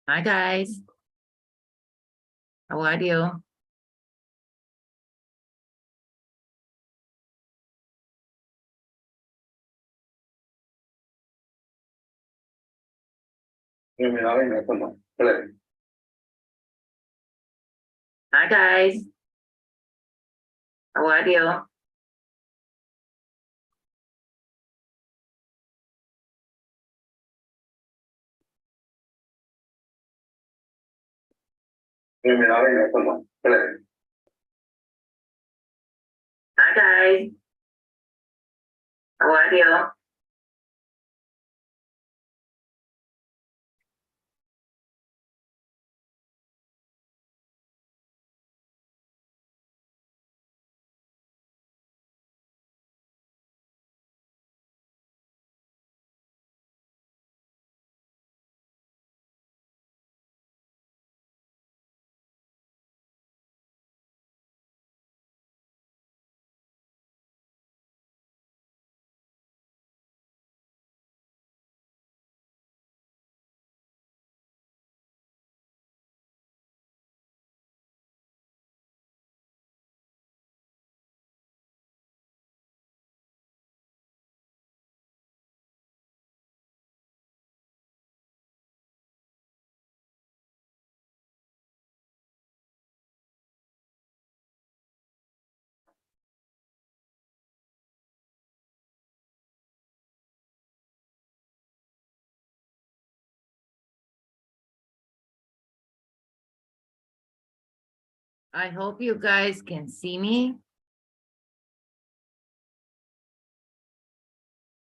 Hi guys, how are you? Hi guys, how are you? Hi guys, how are you? I hope you guys can see me.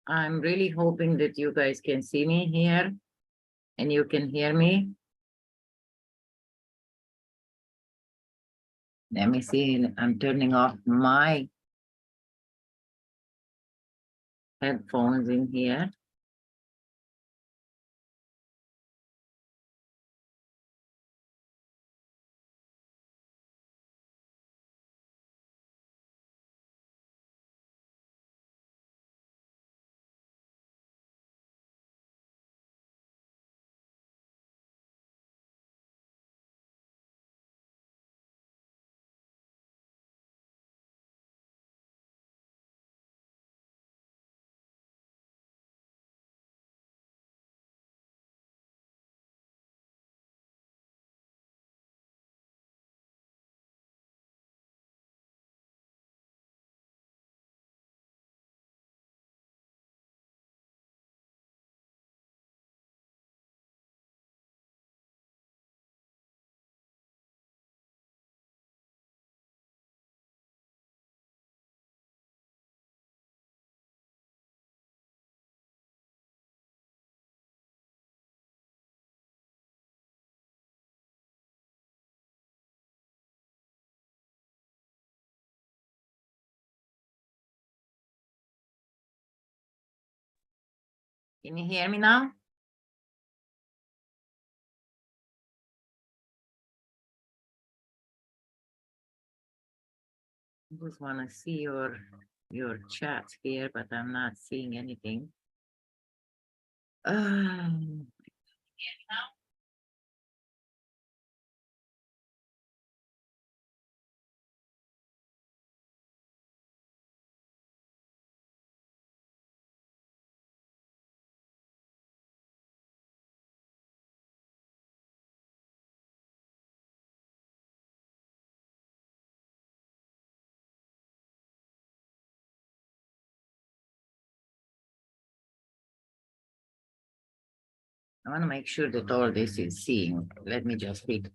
I'm really hoping that you guys can see me here and you can hear me. Let me see, I'm turning off my headphones in here. Can you hear me now? I just want to see your chat here, but I'm not seeing anything. I want to make sure that all this is seen. Let me just read.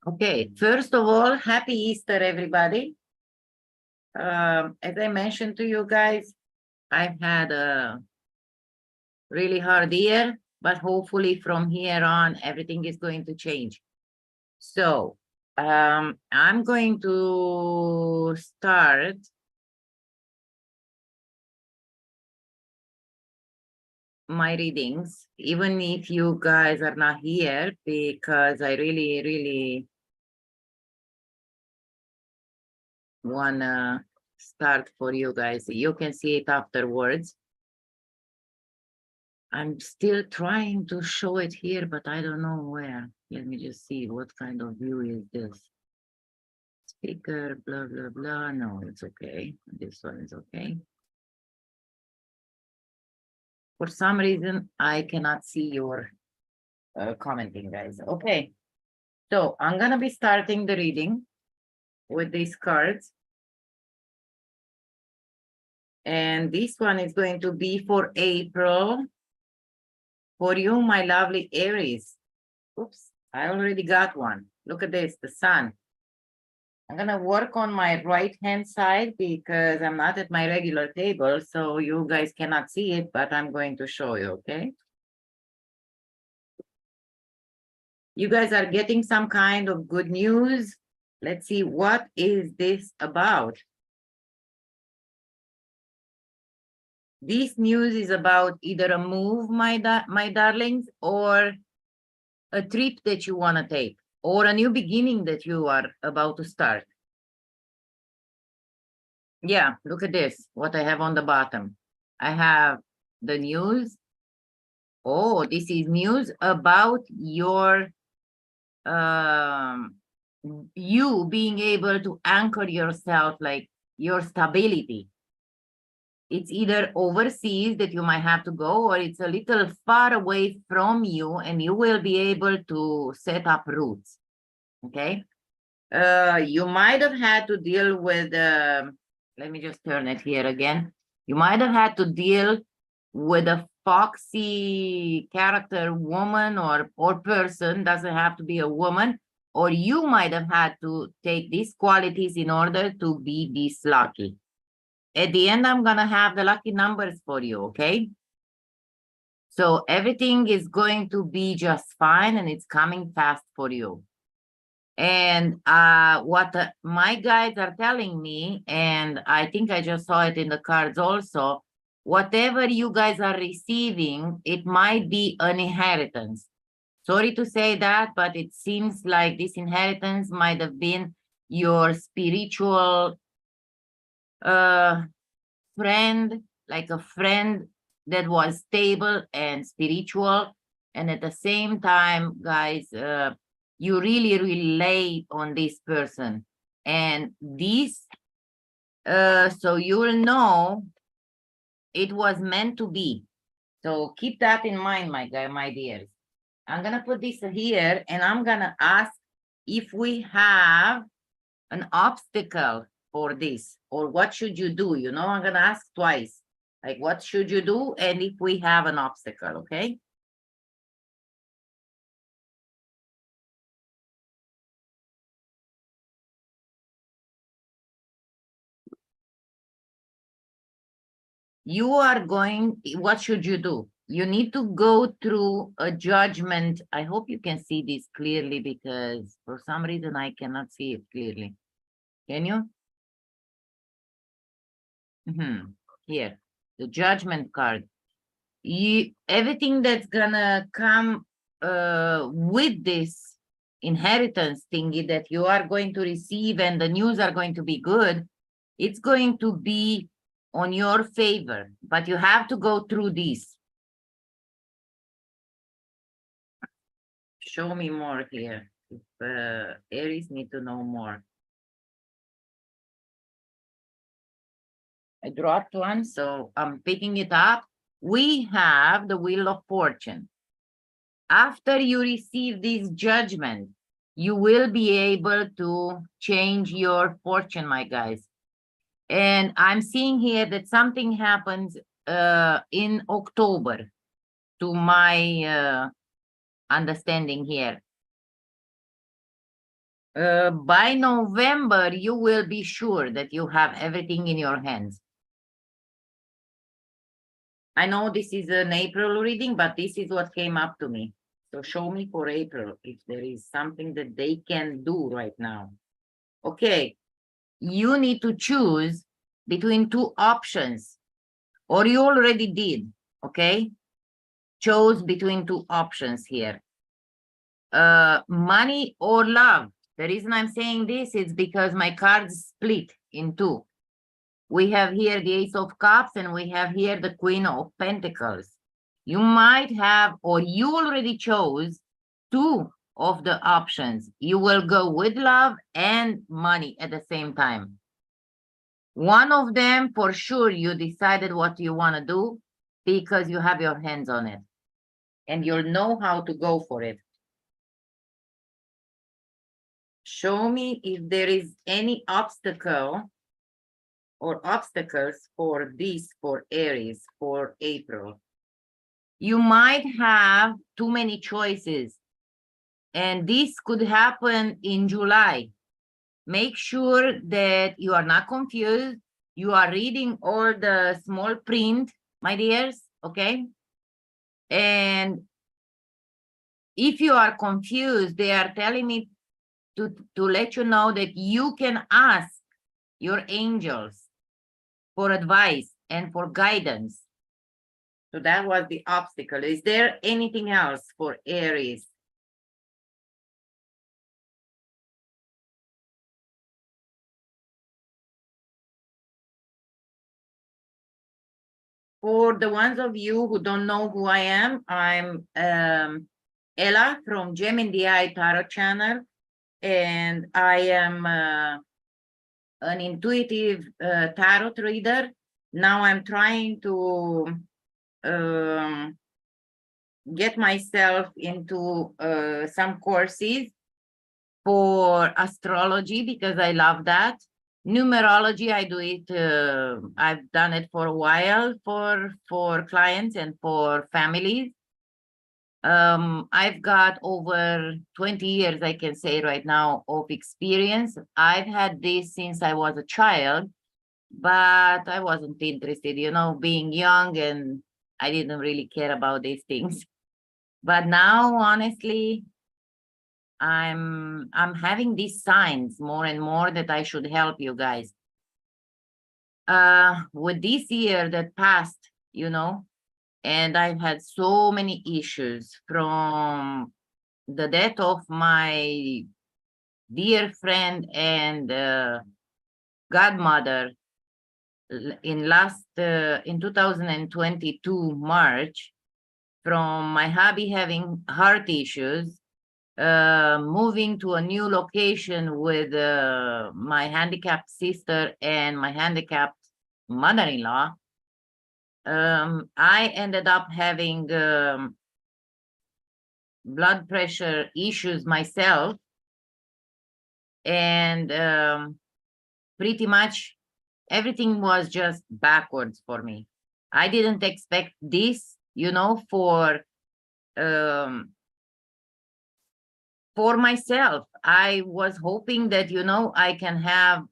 Okay, first of all, happy Easter, everybody. As I mentioned to you guys, I've had a really hard year, but hopefully from here on, everything is going to change. So I'm going to start my readings, even if you guys are not here, because I really, really wanna start for you guys. You can see it afterwards. I'm still trying to show it here, but I don't know where. Let me just see what kind of view is this. Speaker, blah, blah, blah. No, it's okay. This one is okay. For some reason, I cannot see your commenting, guys. Okay. So I'm going to be starting the reading with these cards. And this one is going to be for April. For you, my lovely Aries. Oops, I already got one. Look at this, the sun. I'm going to work on my right-hand side because I'm not at my regular table, so you guys cannot see it, but I'm going to show you, okay? You guys are getting some kind of good news. Let's see, what is this about? This news is about either a move, my darlings, or a trip that you want to take, or a new beginning that you are about to start. Yeah, look at this, what I have on the bottom. I have the news. Oh, this is news about your you being able to anchor yourself, like your stability. It's either overseas that you might have to go, or it's a little far away from you and you will be able to set up roots. Okay. You might have had to deal with, let me just turn it here again. You might have had to deal with a foxy character woman or person, doesn't have to be a woman, or you might have had to take these qualities in order to be this lucky. At the end, I'm going to have the lucky numbers for you, okay? So everything is going to be just fine and it's coming fast for you. And what my guides are telling me, and I think I just saw it in the cards also, whatever you guys are receiving, it might be an inheritance. Sorry to say that, but it seems like this inheritance might have been your spiritual friend, like a friend that was stable and spiritual. And at the same time, guys, you really relate on this person. And this, so you'll know it was meant to be. So keep that in mind, my dears. I'm going to put this here and I'm going to ask if we have an obstacle for this, or what should you do? You know, I'm going to ask twice, like what should you do? And if we have an obstacle, okay? You are going, what should you do? You need to go through a judgment. I hope you can see this clearly because for some reason I cannot see it clearly. Can you? Here, the judgment card. Everything that's gonna come with this inheritance thingy that you are going to receive and the news are going to be good, it's going to be on your favor, but you have to go through this. Show me more here. If Aries need to know more. I dropped one, so I'm picking it up. We have the Wheel of Fortune. After you receive this judgment, you will be able to change your fortune, my guys. And I'm seeing here that something happens in October, to my understanding here. By November, you will be sure that you have everything in your hands. I know this is an April reading, but this is what came up to me. So show me for April if there is something that they can do right now. Okay, you need to choose between two options, or you already did, okay? chose between two options here. Money or love. The reason I'm saying this is because my cards split in two. We have here the Ace of Cups and we have here the Queen of Pentacles. You might have, or you already chose two of the options. You will go with love and money at the same time. One of them, for sure, you decided what you want to do because you have your hands on it and you'll know how to go for it. Show me if there is any obstacle or obstacles for this, for Aries, for April. You might have too many choices, and this could happen in July. Make sure that you are not confused. You are reading all the small print, my dears, okay? And if you are confused, they are telling me to let you know that you can ask your angels for advice and for guidance. So that was the obstacle. Is there anything else for Aries? For the ones of you who don't know who I am, I'm Ella from Gemineye Tarot channel, and I am an intuitive tarot reader. Now I'm trying to get myself into some courses for astrology because I love that. Numerology, I do it, I've done it for a while for clients and for families. I've got over 20 years, I can say right now, of experience. I've had this since I was a child, but I wasn't interested, you know, being young, and I didn't really care about these things. But now, honestly, I'm having these signs more and more that I should help you guys. With this year that passed, you know, and I've had so many issues from the death of my dear friend and godmother in 2022 March, from my hubby having heart issues, moving to a new location with my handicapped sister and my handicapped mother-in-law. I ended up having blood pressure issues myself, and pretty much everything was just backwards for me. I didn't expect this, you know, for myself. I was hoping that, you know, I can have,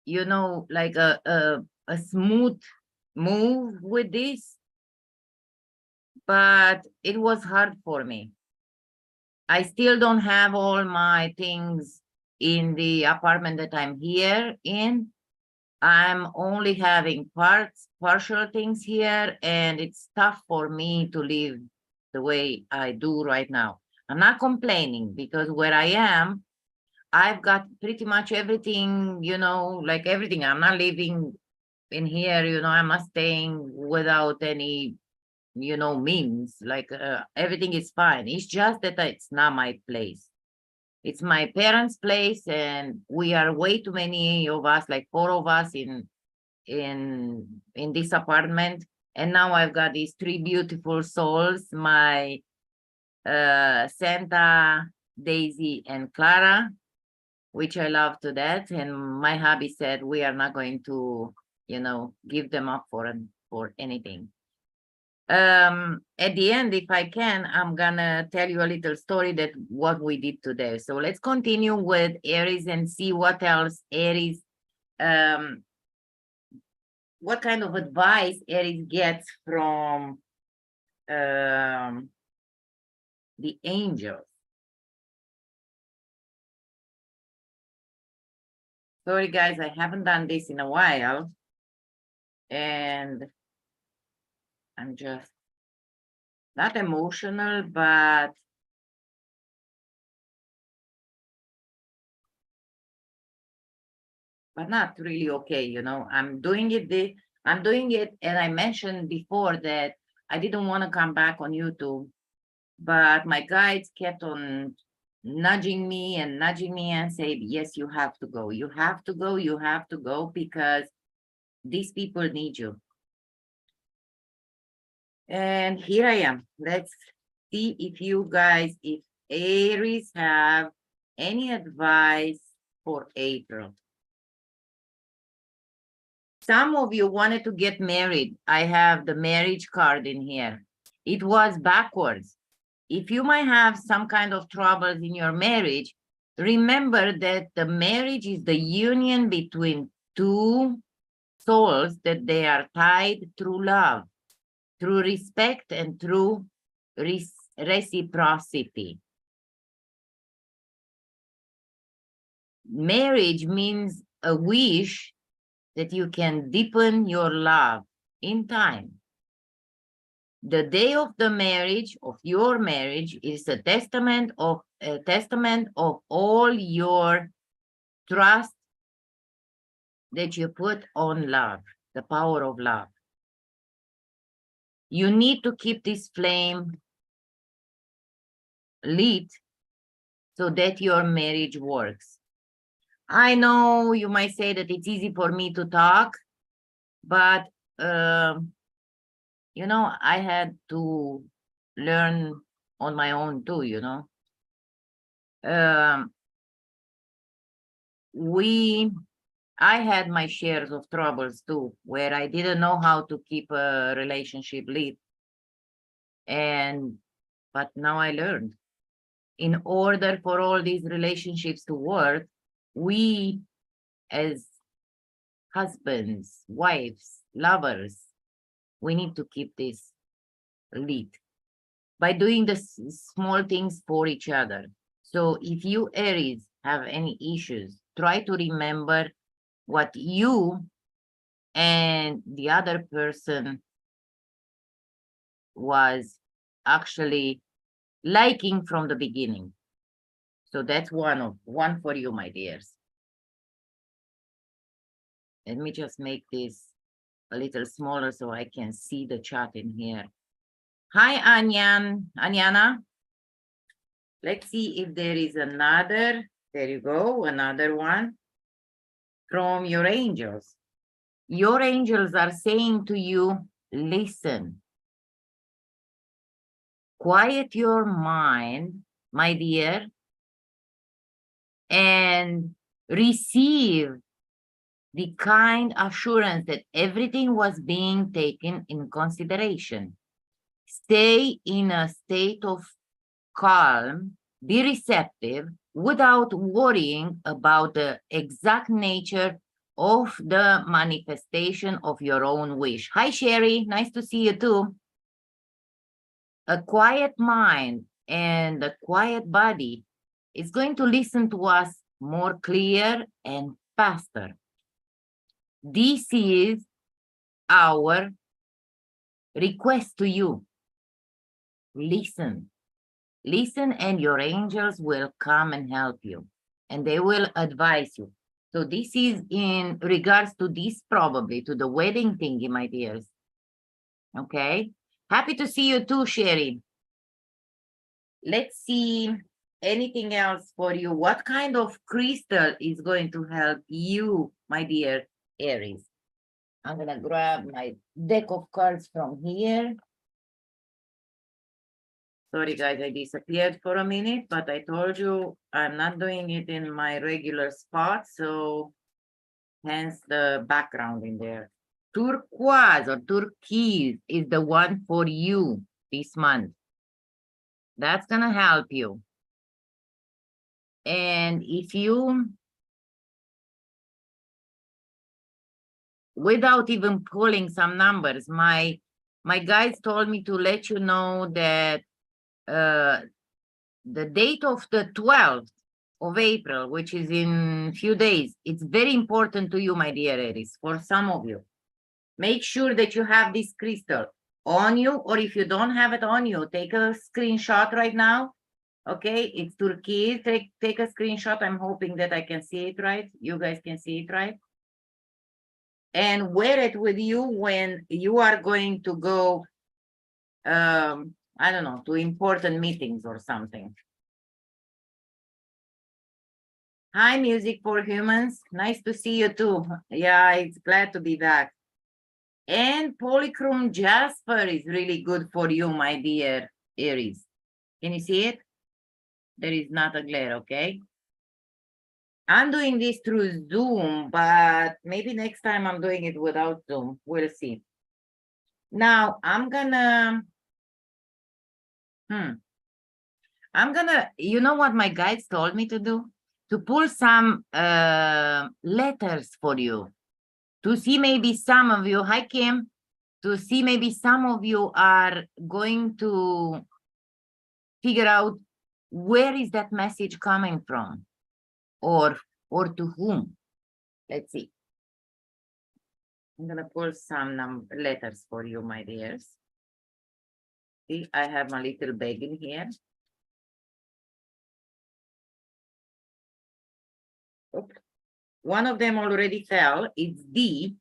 you know, like a smooth move with this, but it was hard for me. I still don't have all my things in the apartment that I'm here in. I'm only having partial things here, and it's tough for me to live the way I do right now. I'm not complaining because where I am, I've got pretty much everything, you know, like everything. I'm not living in here, you know, I'm not staying without any, you know, means. Like everything is fine. It's just that it's not my place. It's my parents' place, and we are way too many of us, like 4 of us in this apartment. And now I've got these 3 beautiful souls, my Senta, Daisy, and Clara, which I love to death. And my hubby said we are not going to, you know, give them up for anything. At the end, if I can, I'm gonna tell you a little story that what we did today. So let's continue with Aries and see what else Aries, what kind of advice Aries gets from the angels. Sorry guys, I haven't done this in a while, and I'm just not emotional, but not really okay, you know. I'm doing it, and I mentioned before that I didn't want to come back on YouTube, but my guides kept on nudging me and say, yes, you have to go, you have to go, you have to go, because these people need you. And here I am. Let's see if you guys, if Aries have any advice for April. Some of you wanted to get married. I have the marriage card in here. It was backwards. If you might have some kind of troubles in your marriage, remember that the marriage is the union between two souls, that they are tied through love, through respect, and through reciprocity. Marriage means a wish that you can deepen your love in time. The day of the marriage, of your marriage, is a testament of all your trust that you put on love, the power of love. You need to keep this flame lit so that your marriage works. I know you might say that it's easy for me to talk, but you know, I had to learn on my own too, you know. I had my shares of troubles too, where I didn't know how to keep a relationship lit. But now I learned. In order for all these relationships to work, we as husbands, wives, lovers, we need to keep this lit by doing the small things for each other. So if you Aries have any issues, try to remember what you and the other person was actually liking from the beginning. So that's one for you, my dears. Let me just make this a little smaller so I can see the chat in here. Hi, Anyana. Let's see if there is another. There you go, another one from your angels. Your angels are saying to you, listen. Quiet your mind, my dear, and receive the kind assurance that everything was being taken in consideration. Stay in a state of calm, be receptive without worrying about the exact nature of the manifestation of your own wish. Hi, Sherry. Nice to see you too. A quiet mind and a quiet body is going to listen to us more clear and faster. This is our request to you. Listen. Listen, and your angels will come and help you, and they will advise you. So this is in regards to this, probably to the wedding thingy, my dears. Okay. Happy to see you too, Sherry. Let's see anything else for you. What kind of crystal is going to help you, my dear Aries? I'm going to grab my deck of cards from here. Sorry, guys, I disappeared for a minute, but I told you I'm not doing it in my regular spot, so hence the background in there. Turquoise or turquoise is the one for you this month. That's going to help you. And if you, without even pulling some numbers, my guides told me to let you know that the date of the 12th of April, which is in few days, it's very important to you, my dear Aries, for some of you. Make sure that you have this crystal. on you, or if you don't have it on you, take a screenshot right now. Okay, it's Turkey. Take a screenshot. I'm hoping that I can see it right. You guys can see it right. And wear it with you when you are going to go, I don't know, to important meetings or something. Hi, Music for Humans. Nice to see you too. Yeah, it's glad to be back. And Polychrome Jasper is really good for you, my dear Aries. Can you see it? There is not a glare, okay? I'm doing this through Zoom, but maybe next time I'm doing it without Zoom. We'll see. Now, I'm gonna, you know what my guides told me to do? To pull some letters for you. To see maybe some of you, hi Kim, to see maybe some of you are going to figure out where is that message coming from, or to whom. Let's see. I'm gonna pull some letters for you, my dears. See, I have my little bag in here. Oops. One of them already fell. It's D.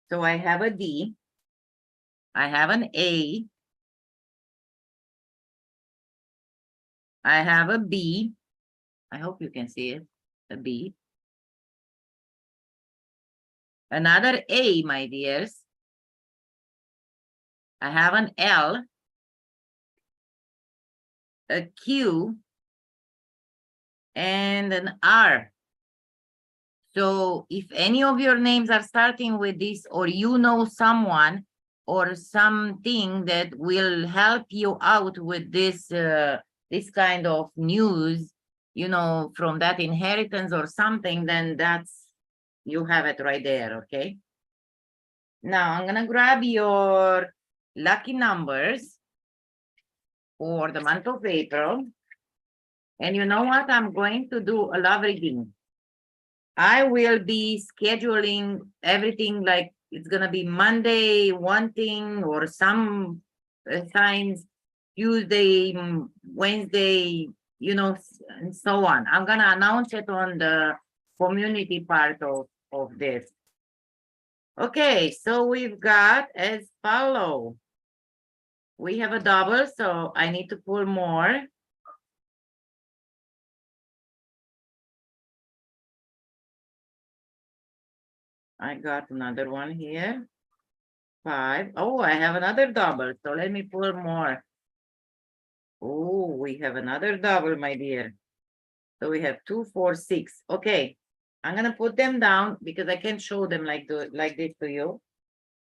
So I have a D. I have an A. I have a B. I hope you can see it. A B. Another A, my dears. I have an L. A Q. And an R. So if any of your names are starting with this, or you know someone or something that will help you out with this this kind of news, you know, from that inheritance or something, then that's, you have it right there, okay? Now I'm gonna grab your lucky numbers for the month of April. And you know what? I'm going to do a love reading. I will be scheduling everything like it's gonna be Monday one thing, or some signs Tuesday, Wednesday, you know, and so on. I'm gonna announce it on the community part of this. Okay, so we've got as follow. We have a double, so I need to pull more. I got another one here. 5. Oh, I have another double, so let me pull more. Oh, we have another double, my dear. So we have 2, 4, 6. Okay, I'm gonna put them down because I can't show them like this to you.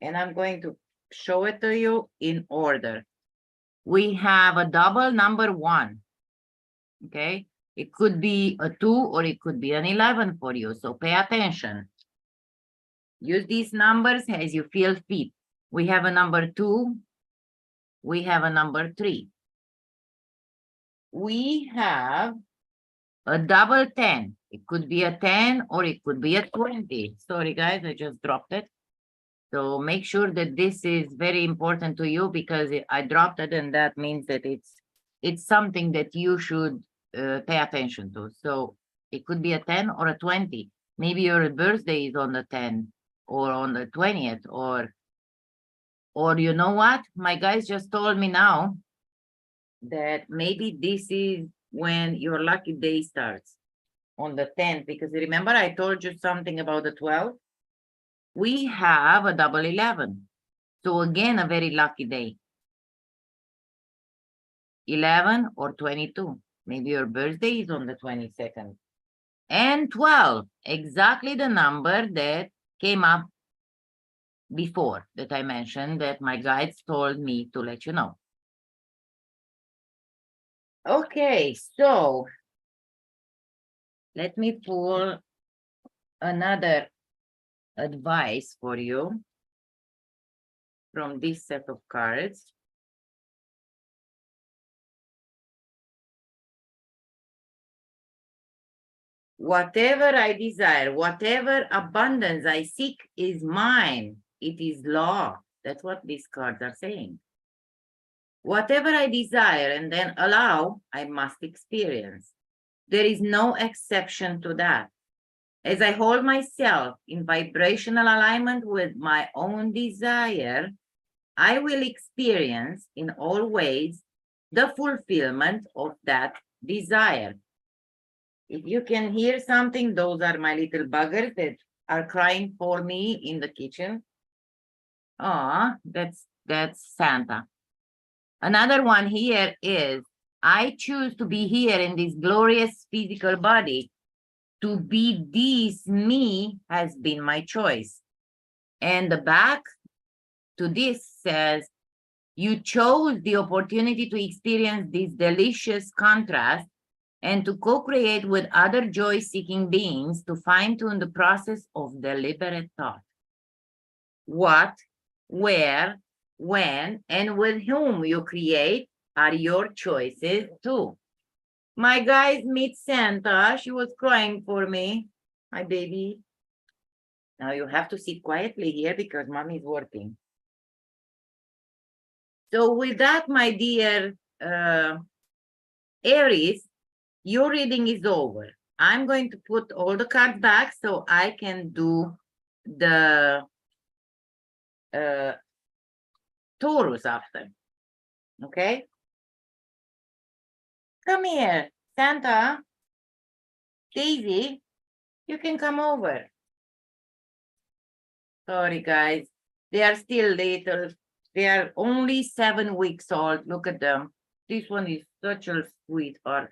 And I'm going to show it to you in order. We have a double number 1. Okay, it could be a 2 or it could be an 11 for you. So pay attention. Use these numbers as you feel fit. We have a number 2. We have a number 3. We have a double 10. It could be a 10 or it could be a 20. Sorry, guys, I just dropped it. So make sure that this is very important to you, because I dropped it, and that means that it's something that you should pay attention to. So it could be a 10 or a 20. Maybe your birthday is on the 10 or on the 20th, or you know what? My guys just told me now that maybe this is when your lucky day starts, on the 10th, because remember I told you something about the 12th? We have a double 11. So again, a very lucky day. 11 or 22. Maybe your birthday is on the 22nd. And 12, exactly the number that came up before, that I mentioned, that my guides told me to let you know. Okay, so let me pull another advice for you from this set of cards. Whatever I desire, whatever abundance I seek is mine. It is law. That's what these cards are saying. Whatever I desire and then allow, I must experience. There is no exception to that. As I hold myself in vibrational alignment with my own desire, I will experience in all ways the fulfillment of that desire. If you can hear something, those are my little buggers that are crying for me in the kitchen. Oh, that's Santa. Another one here is, I choose to be here in this glorious physical body. To be this me has been my choice. And the back to this says, you chose the opportunity to experience this delicious contrast and to co-create with other joy-seeking beings to fine-tune the process of deliberate thought. What, where, when, and with whom you create are your choices too. My guys meet Senta. She was crying for me. Hi, baby. Now you have to sit quietly here because mommy's working. So with that, my dear Aries, your reading is over. I'm going to put all the cards back so I can do the Taurus after. Okay? Come here, Santa. Daisy, you can come over. Sorry, guys. They are still little. They are only 7 weeks old. Look at them. This one is such a sweetheart.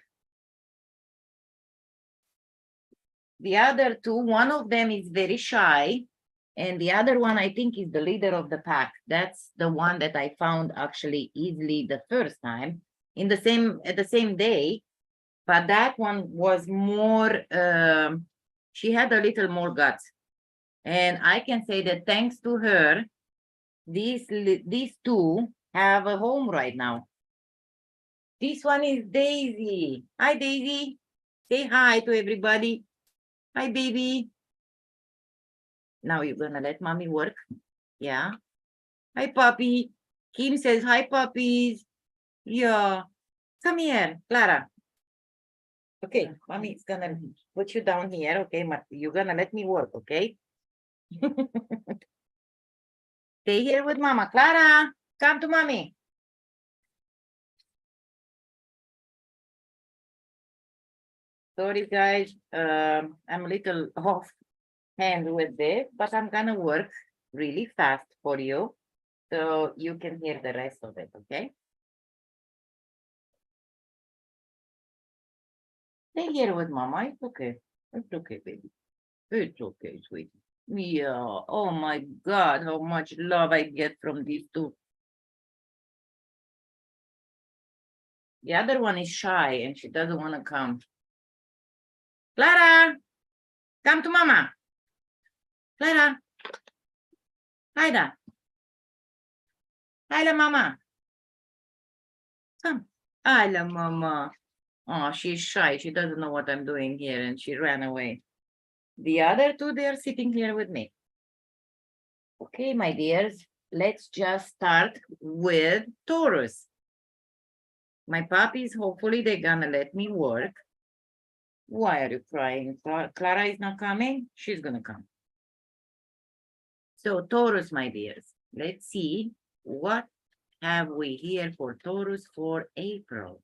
The other two, one of them is very shy, and the other one, I think, is the leader of the pack. That's the one that I found actually easily the first time at the same day, but that one was more, she had a little more guts. And I can say that thanks to her, these two have a home right now. This one is Daisy. Hi, Daisy. Say hi to everybody. Hi, baby. Now you're gonna let mommy work? Yeah. Hi, puppy. Kim says, hi, puppies. Yeah. Come here, Clara. Okay, mommy is gonna put you down here, okay? You're gonna let me work, okay? Stay here with mama. Clara, come to mommy. Sorry, guys. I'm a little off hand with this, but I'm gonna work really fast for you so you can hear the rest of it, okay? Stay here with mama. It's okay. It's okay, baby. It's okay, sweetie. Yeah. Oh my God, how much love I get from these two. The other one is shy and she doesn't want to come. Clara, come to mama. Clara. Haida. Haida, mama. Come. Haida, mama. Oh, she's shy. She doesn't know what I'm doing here and she ran away. The other two, they are sitting here with me. Okay, my dears, let's just start with Taurus. My puppies, hopefully they're gonna let me work. Why are you crying? Clara is not coming? She's gonna come. So Taurus, my dears, let's see what have we here for Taurus for April.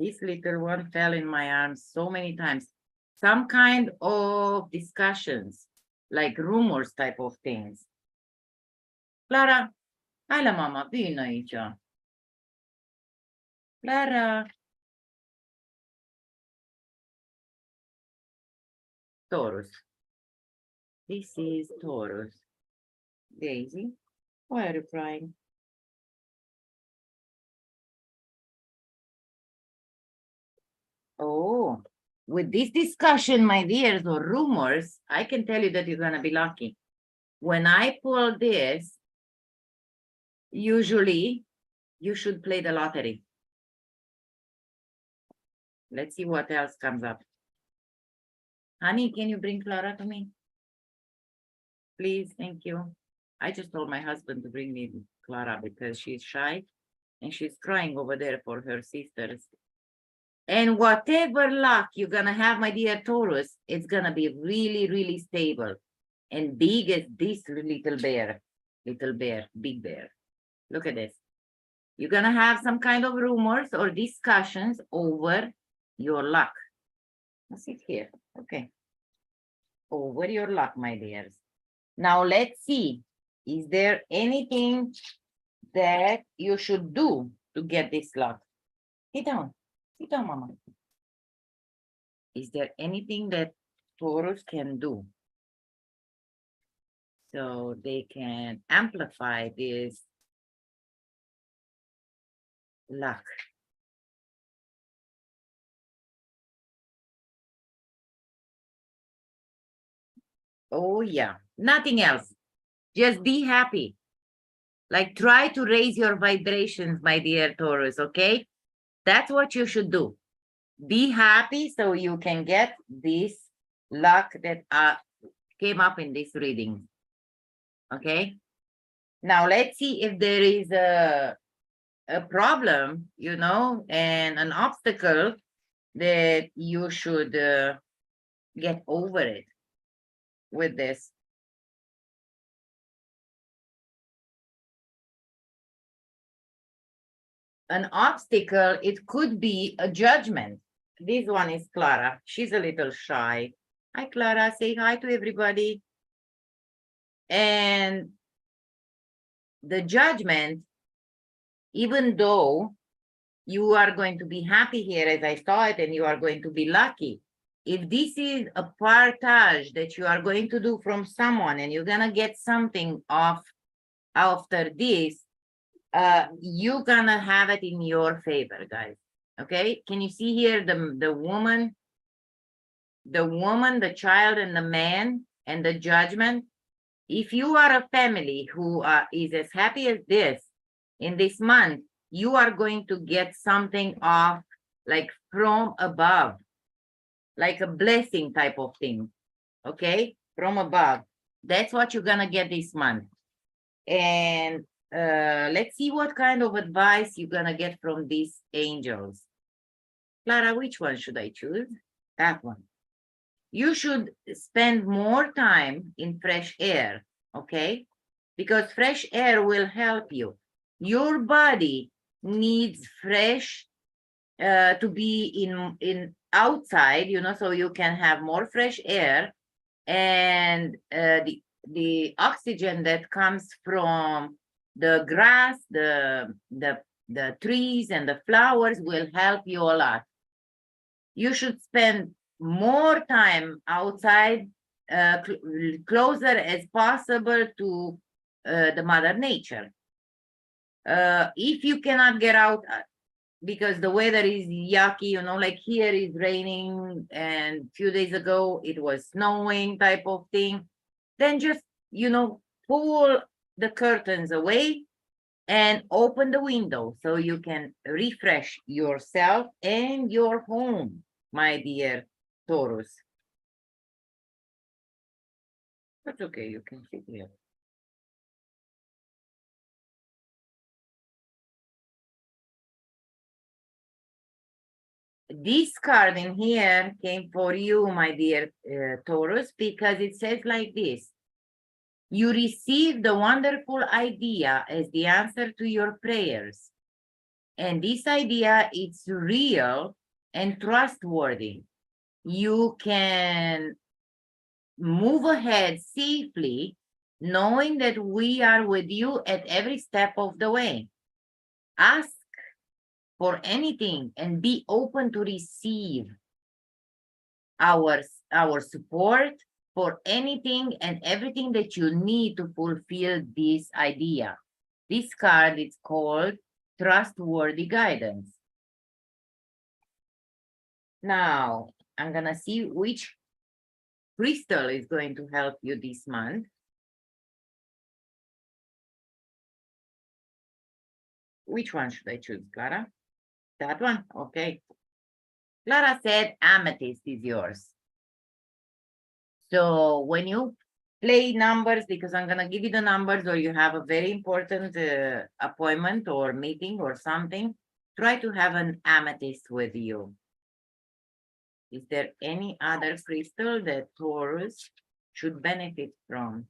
This little one fell in my arms so many times. Some kind of discussions, like rumors type of things. Clara, hai la mama, vino aici. Clara. Taurus. This is Taurus. Daisy, why are you crying? Oh, with this discussion, my dears, or rumors, I can tell you that you're gonna be lucky. When I pull this, usually you should play the lottery. Let's see what else comes up. Honey, can you bring Clara to me? Please, thank you. I just told my husband to bring me Clara because she's shy and she's crying over there for her sisters. And whatever luck you're gonna have, my dear Taurus, it's gonna be really, really stable and big as this little bear, big bear. Look at this. You're gonna have some kind of rumors or discussions over your luck. Let's sit here. Okay. Over your luck, my dears. Now let's see. Is there anything that you should do to get this luck? Sit down. Sit down, Mama. Is there anything that Taurus can do so they can amplify this luck? Oh, yeah. Nothing else. Just be happy. Like, try to raise your vibrations, my dear Taurus, okay? That's what you should do. Be happy so you can get this luck that came up in this reading. Okay? Now, let's see if there is a problem, you know, and an obstacle that you should get over it with this. An obstacle, it could be a judgment. This one is Clara. She's a little shy. Hi, Clara. Say hi to everybody. And the judgment, even though you are going to be happy here as I saw it and you are going to be lucky, if this is a partage that you are going to do from someone and you're going to get something off after this, you're going to have it in your favor, guys. Okay, can you see here the woman, the child, and the man, and the judgment? If you are a family who is as happy as this in this month, you are going to get something off, like from above, like a blessing type of thing. Okay, from above. That's what you're gonna get this month. And let's see what kind of advice you're gonna get from these angels. Clara, which one should I choose? That one. You should spend more time in fresh air, okay? Because fresh air will help you. Your body needs fresh to be in outside, you know, so you can have more fresh air, and the oxygen that comes from the grass, the trees and the flowers will help you a lot. You should spend more time outside, closer as possible to the mother nature. If you cannot get out because the weather is yucky, you know, like here is raining and a few days ago it was snowing type of thing, then just, you know, pull the curtains away and open the window so you can refresh yourself and your home, my dear Taurus. That's okay, you can sit here. This card in here came for you, my dear Taurus, because it says like this. You received the wonderful idea as the answer to your prayers. And this idea is real and trustworthy. You can move ahead safely, knowing that we are with you at every step of the way. Ask for anything and be open to receive our support for anything and everything that you need to fulfill this idea. This card is called Trustworthy Guidance. Now, I'm gonna see which crystal is going to help you this month. Which one should I choose, Clara? That one? Okay. Clara said amethyst is yours. So when you play numbers, because I'm going to give you the numbers, or you have a very important appointment or meeting or something, try to have an amethyst with you. Is there any other crystal that Taurus should benefit from?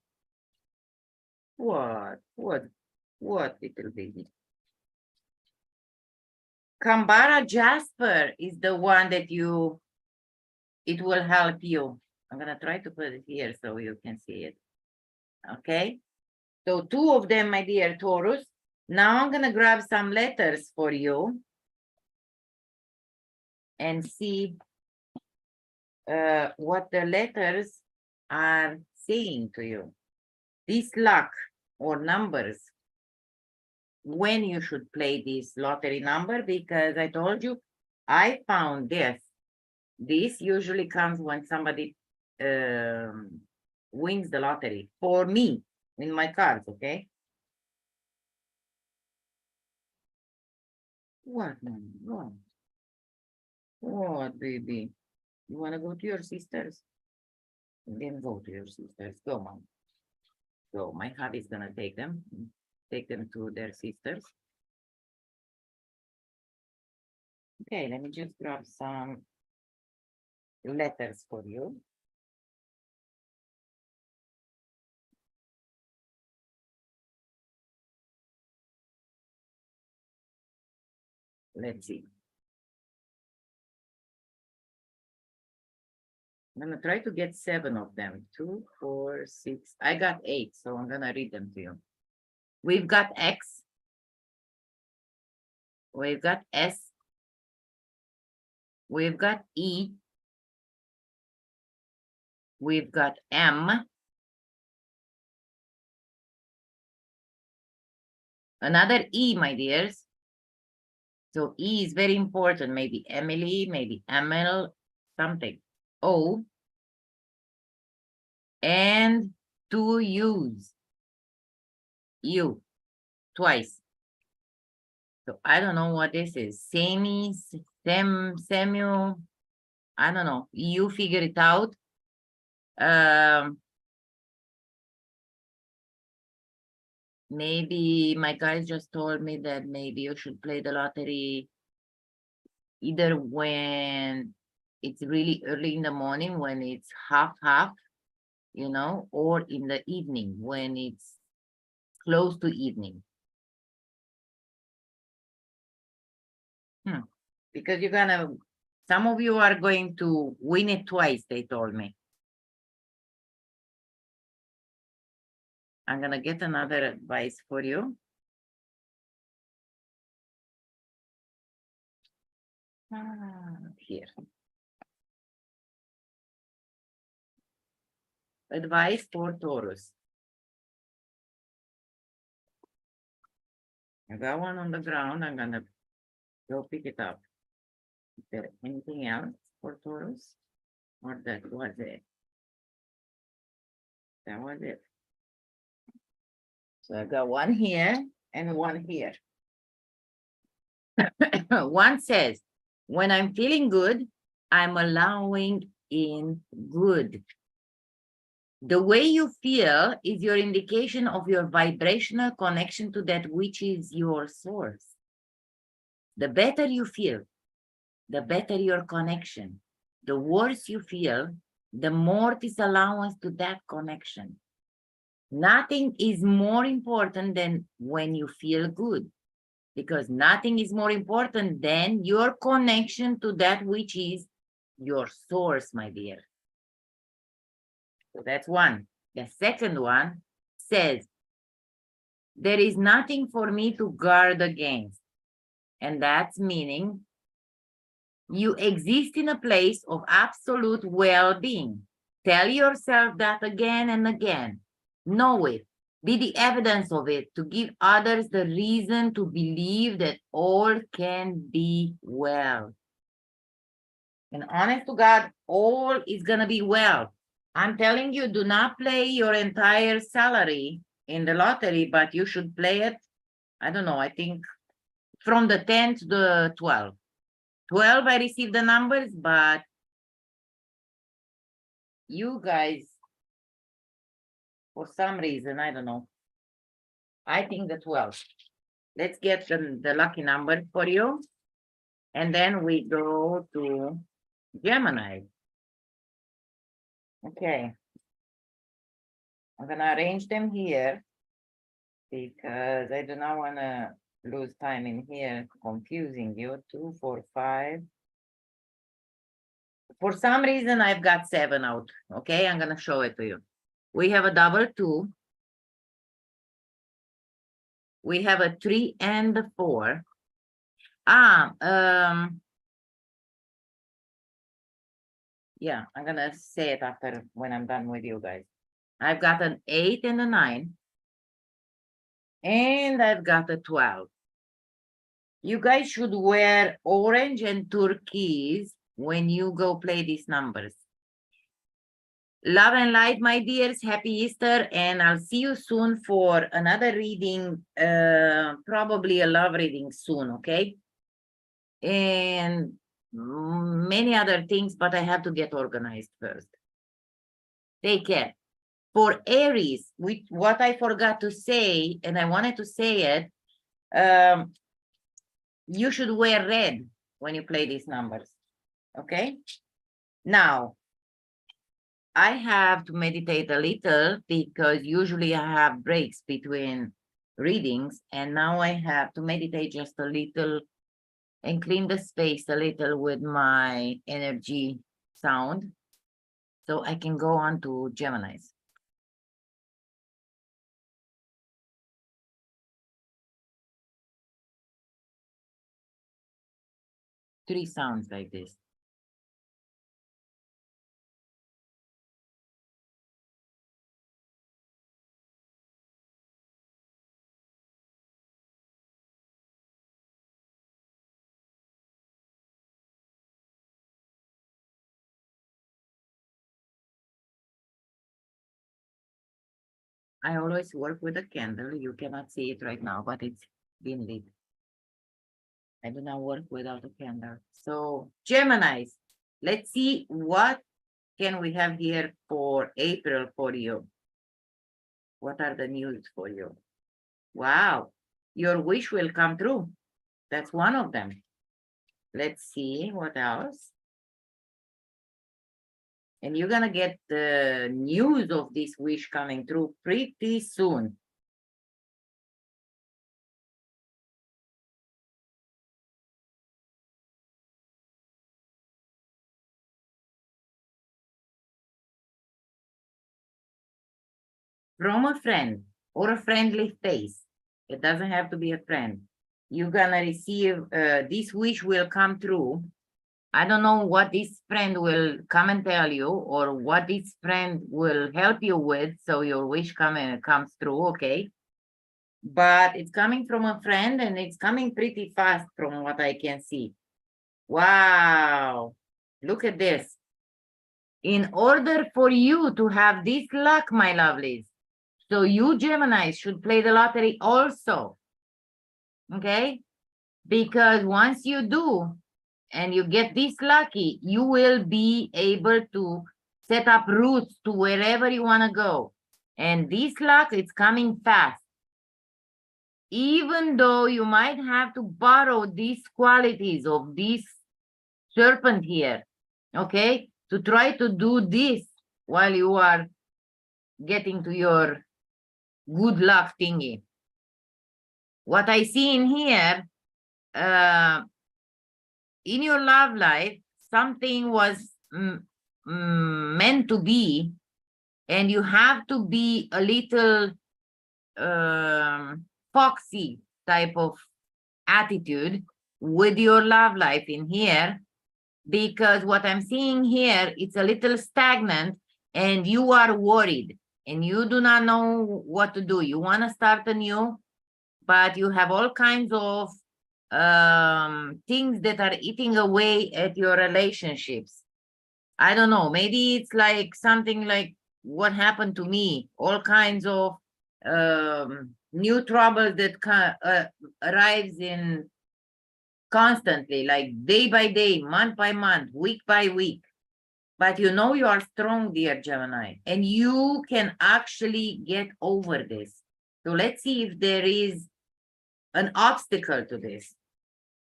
What, little baby? Kambara Jasper is the one that it will help you. I'm gonna try to put it here so you can see it. Okay, so 2 of them, my dear Taurus. Now I'm gonna grab some letters for you and see what the letters are saying to you. This luck or numbers, when you should play this lottery number, because I told you, I found this. This usually comes when somebody wins the lottery. For me, in my cards, okay? What, man? What? What, baby? You want to go to your sisters? Then go to your sisters. Go, mom. So my hubby's gonna take them to their sisters. Okay, let me just grab some letters for you. Let's see. I'm gonna try to get 7 of them. 2, 4, 6. I got 8, so I'm gonna read them to you. We've got X. We've got S. We've got E. We've got M. Another E, my dears. So E is very important. Maybe Emily, maybe Emil, something. O. And 2 U's. U. Twice. So I don't know what this is. Samuel. I don't know. You figure it out. Maybe my guys just told me that maybe you should play the lottery either when it's really early in the morning, when it's half, you know, or in the evening when it's close to evening. Because some of you are going to win it twice, they told me. I'm gonna get another advice for you. Here. Advice for Taurus. I got one on the ground. I'm gonna go pick it up. Is there anything else for Taurus? Or that was it? That was it. So I got one here and one here. One says, when I'm feeling good, I'm allowing in good. The way you feel is your indication of your vibrational connection to that which is your source. The better you feel, the better your connection. The worse you feel, the more disallowance to that connection. Nothing is more important than when you feel good, because nothing is more important than your connection to that which is your source, my dear. So that's one. The second one says, there is nothing for me to guard against. And that's meaning you exist in a place of absolute well-being. Tell yourself that again and again. Know it. Be the evidence of it to give others the reason to believe that all can be well. And honest to God, all is going to be well. I'm telling you, do not play your entire salary in the lottery, but you should play it, I don't know, I think from the 10 to the 12. 12, I received the numbers, but you guys, for some reason, I don't know, I think the 12. Let's get the lucky number for you. And then we go to Gemini. Okay. I'm going to arrange them here because I do not want to lose time in here confusing you. 2, 4, 5. For some reason, I've got 7 out. Okay, I'm going to show it to you. We have a double 2. We have a 3 and a 4. Yeah, I'm going to say it after when I'm done with you guys. I've got an 8 and a 9. And I've got a 12. You guys should wear orange and turquoise when you go play these numbers. Love and light, my dears. Happy Easter. And I'll see you soon for another reading, probably a love reading soon, okay? And many other things, but I have to get organized first. Take care. For Aries, what I forgot to say, and I wanted to say it, you should wear red when you play these numbers, okay? Now, I have to meditate a little because usually I have breaks between readings, and now I have to meditate just a little and clean the space a little with my energy sound so I can go on to Gemini's. Three sounds like this. I always work with a candle. You cannot see it right now, but it's been lit. I do not work without a candle. So Geminis, let's see what can we have here for April for you. What are the news for you? Wow, your wish will come true. That's one of them. Let's see what else. And you're gonna get the news of this wish coming through pretty soon. From a friend or a friendly face. It doesn't have to be a friend. You're gonna receive, this wish will come true. I don't know what this friend will come and tell you or what this friend will help you with so your wish comes through, okay? But it's coming from a friend and it's coming pretty fast from what I can see. Wow, look at this. In order for you to have this luck, my lovelies, so you Gemini should play the lottery also, okay? Because once you do, and you get this lucky, you will be able to set up routes to wherever you want to go. And this luck, it's coming fast. Even though you might have to borrow these qualities of this serpent here, okay? To try to do this while you are getting to your good luck thingy. What I see in here, in your love life, something was meant to be, and you have to be a little foxy type of attitude with your love life in here, because what I'm seeing here, it's a little stagnant and you are worried and you do not know what to do. You want to start anew, but you have all kinds of things that are eating away at your relationships. I don't know, maybe it's like something like what happened to me, all kinds of new troubles that arrives in constantly, like day by day, month by month, week by week. But you know you are strong, dear Gemini, and you can actually get over this. So let's see if there is an obstacle to this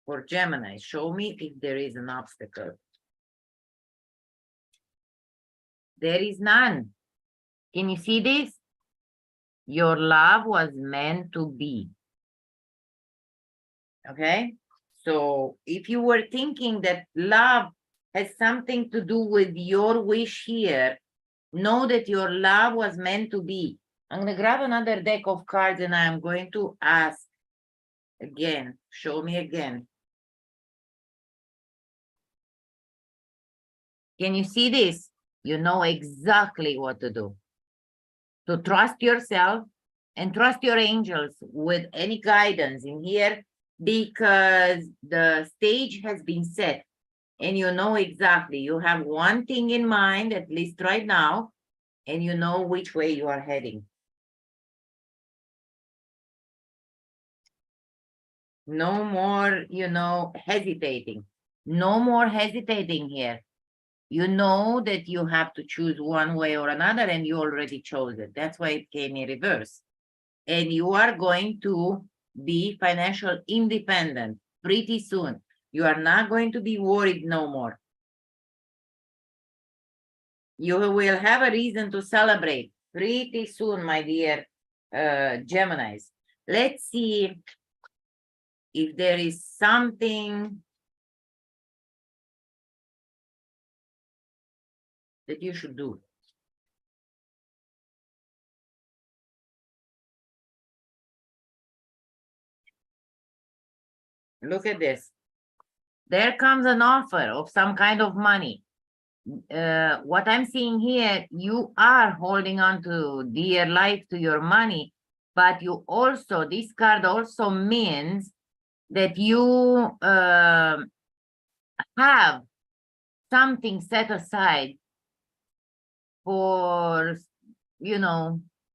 for Gemini. Show me if there is an obstacle. There is none. Can you see this? Your love was meant to be. Okay? So if you were thinking that love has something to do with your wish here, know that your love was meant to be. I'm going to grab another deck of cards and I'm going to ask again. Show me again. Can you see this? You know exactly what to do. So trust yourself and trust your angels with any guidance in here, because the stage has been set and you know exactly. You have one thing in mind, at least right now, and you know which way you are heading. No more, hesitating. No more hesitating here. You know that you have to choose one way or another, and you already chose it. That's why it came in reverse. And you are going to be financial independent pretty soon. You are not going to be worried no more. You will have a reason to celebrate pretty soon, my dear Geminis. Let's see if there is something that you should do. Look at this. There comes an offer of some kind of money. What I'm seeing here, you are holding on to dear life, to your money, but you also, this card also means that you have something set aside for,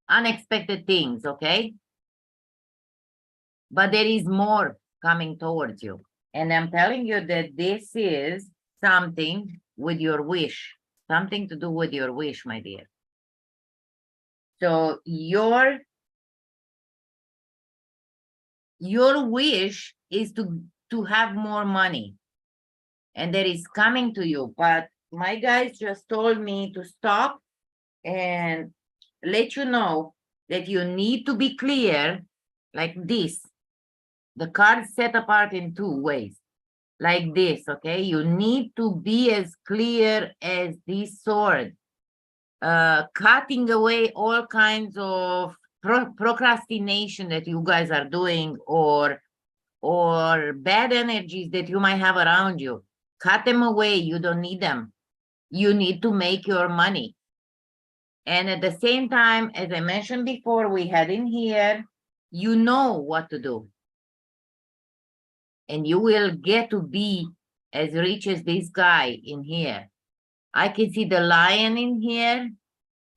unexpected things, okay? But there is more coming towards you. And I'm telling you that this is something with your wish, something to do with your wish, my dear. So your wish is to have more money, and that is coming to you. But my guys just told me to stop and let you know that you need to be clear like this. The cards set apart in two ways, like this, okay? You need to be as clear as this sword, cutting away all kinds of procrastination that you guys are doing, or bad energies that you might have around you. Cut them away. You don't need them. You need to make your money. And at the same time, as I mentioned before, we had in here, you know what to do. And you will get to be as rich as this guy in here. I can see the lion in here.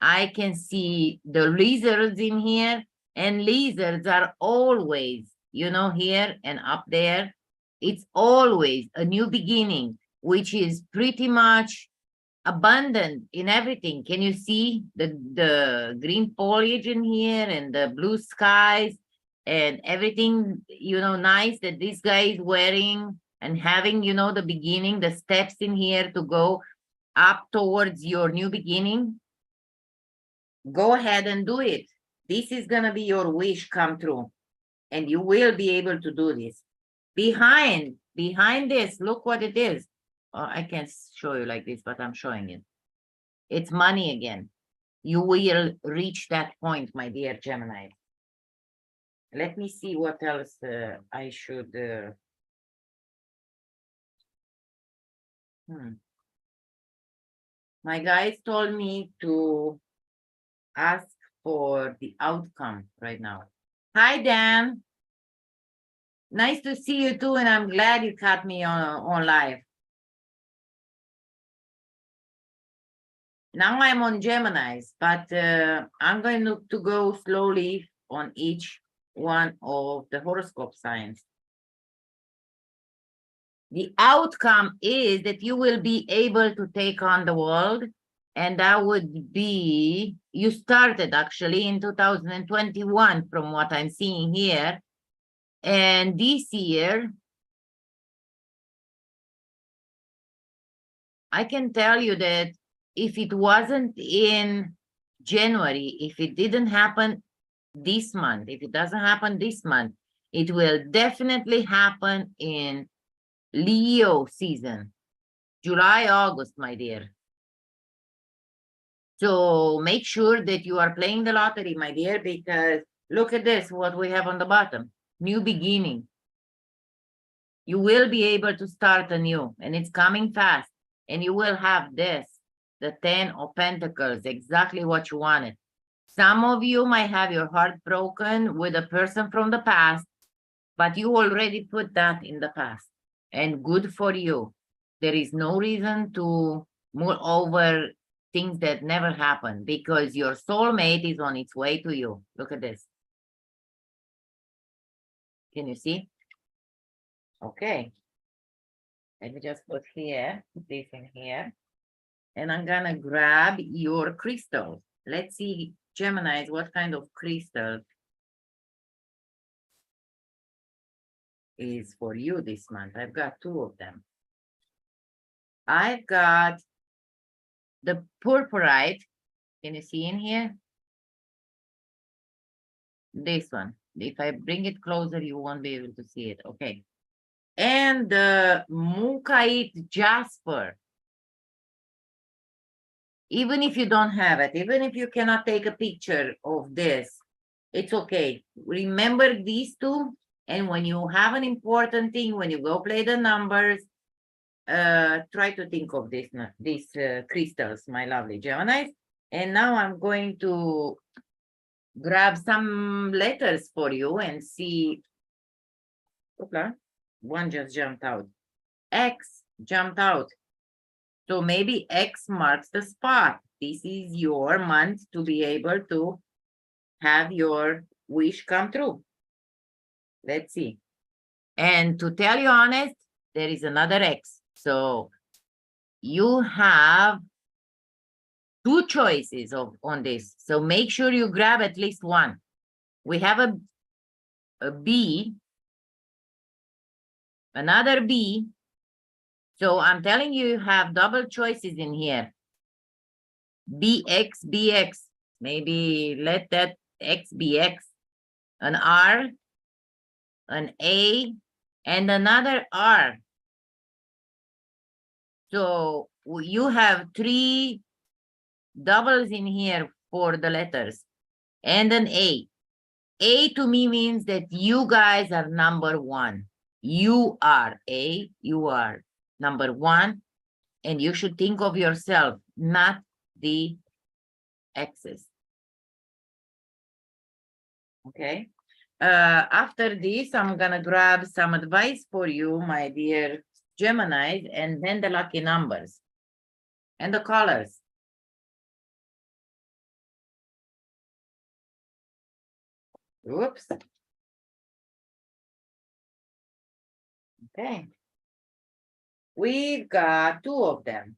I can see the lizards in here. And lizards are always, here and up there. It's always a new beginning, which is pretty much abundant in everything. Can you see the green foliage in here and the blue skies and everything, nice that this guy is wearing and having, the beginning, the steps in here to go up towards your new beginning? Go ahead and do it. This is going to be your wish come true, and you will be able to do this. Behind this, look what it is. Oh, I can't show you like this, but I'm showing it. It's money again. You will reach that point, my dear Gemini. Let me see what else I should. My guys told me to ask for the outcome right now. Hi, Dan. Nice to see you too, and I'm glad you caught me on live. Now I'm on Gemini's, but I'm going to go slowly on each one of the horoscope signs. The outcome is that you will be able to take on the world, and that would be, you started actually in 2021 from what I'm seeing here. And this year, I can tell you that if it wasn't in January, if it didn't happen this month, if it doesn't happen this month, it will definitely happen in Leo season, July, August, my dear. So make sure that you are playing the lottery, my dear, because look at this, what we have on the bottom, new beginning. You will be able to start anew, and it's coming fast. And you will have this, the 10 of Pentacles, exactly what you wanted. Some of you might have your heart broken with a person from the past, but you already put that in the past. And good for you. There is no reason to mull over things that never happened, because your soulmate is on its way to you. Look at this. Can you see? Okay. Let me just put here, this in here. And I'm gonna grab your crystals. Let's see, Gemini, what kind of crystal is for you this month. I've got two of them. I've got the purpurite. Can you see in here? This one. If I bring it closer, you won't be able to see it. Okay. And the Mukite jasper. Even if you don't have it, even if you cannot take a picture of this, it's okay. Remember these two, and when you have an important thing, when you go play the numbers, try to think of these crystals, my lovely Gemini. And now I'm going to grab some letters for you and see. Okay, one just jumped out. X jumped out. So maybe X marks the spot. This is your month to be able to have your wish come true. Let's see. And to tell you honest, there is another X. So you have two choices on this. So make sure you grab at least one. We have a B, another B. So I'm telling you, you have double choices in here. BX, BX. Maybe let that X be X. An R, an A, and another R. So you have three doubles in here for the letters and an A. A to me means that you guys are number one. You are A, you are number one, and you should think of yourself, not the X's. Okay. After this, I'm gonna grab some advice for you, my dear Gemini, and then the lucky numbers and the colors. Oops. Okay. We've got two of them.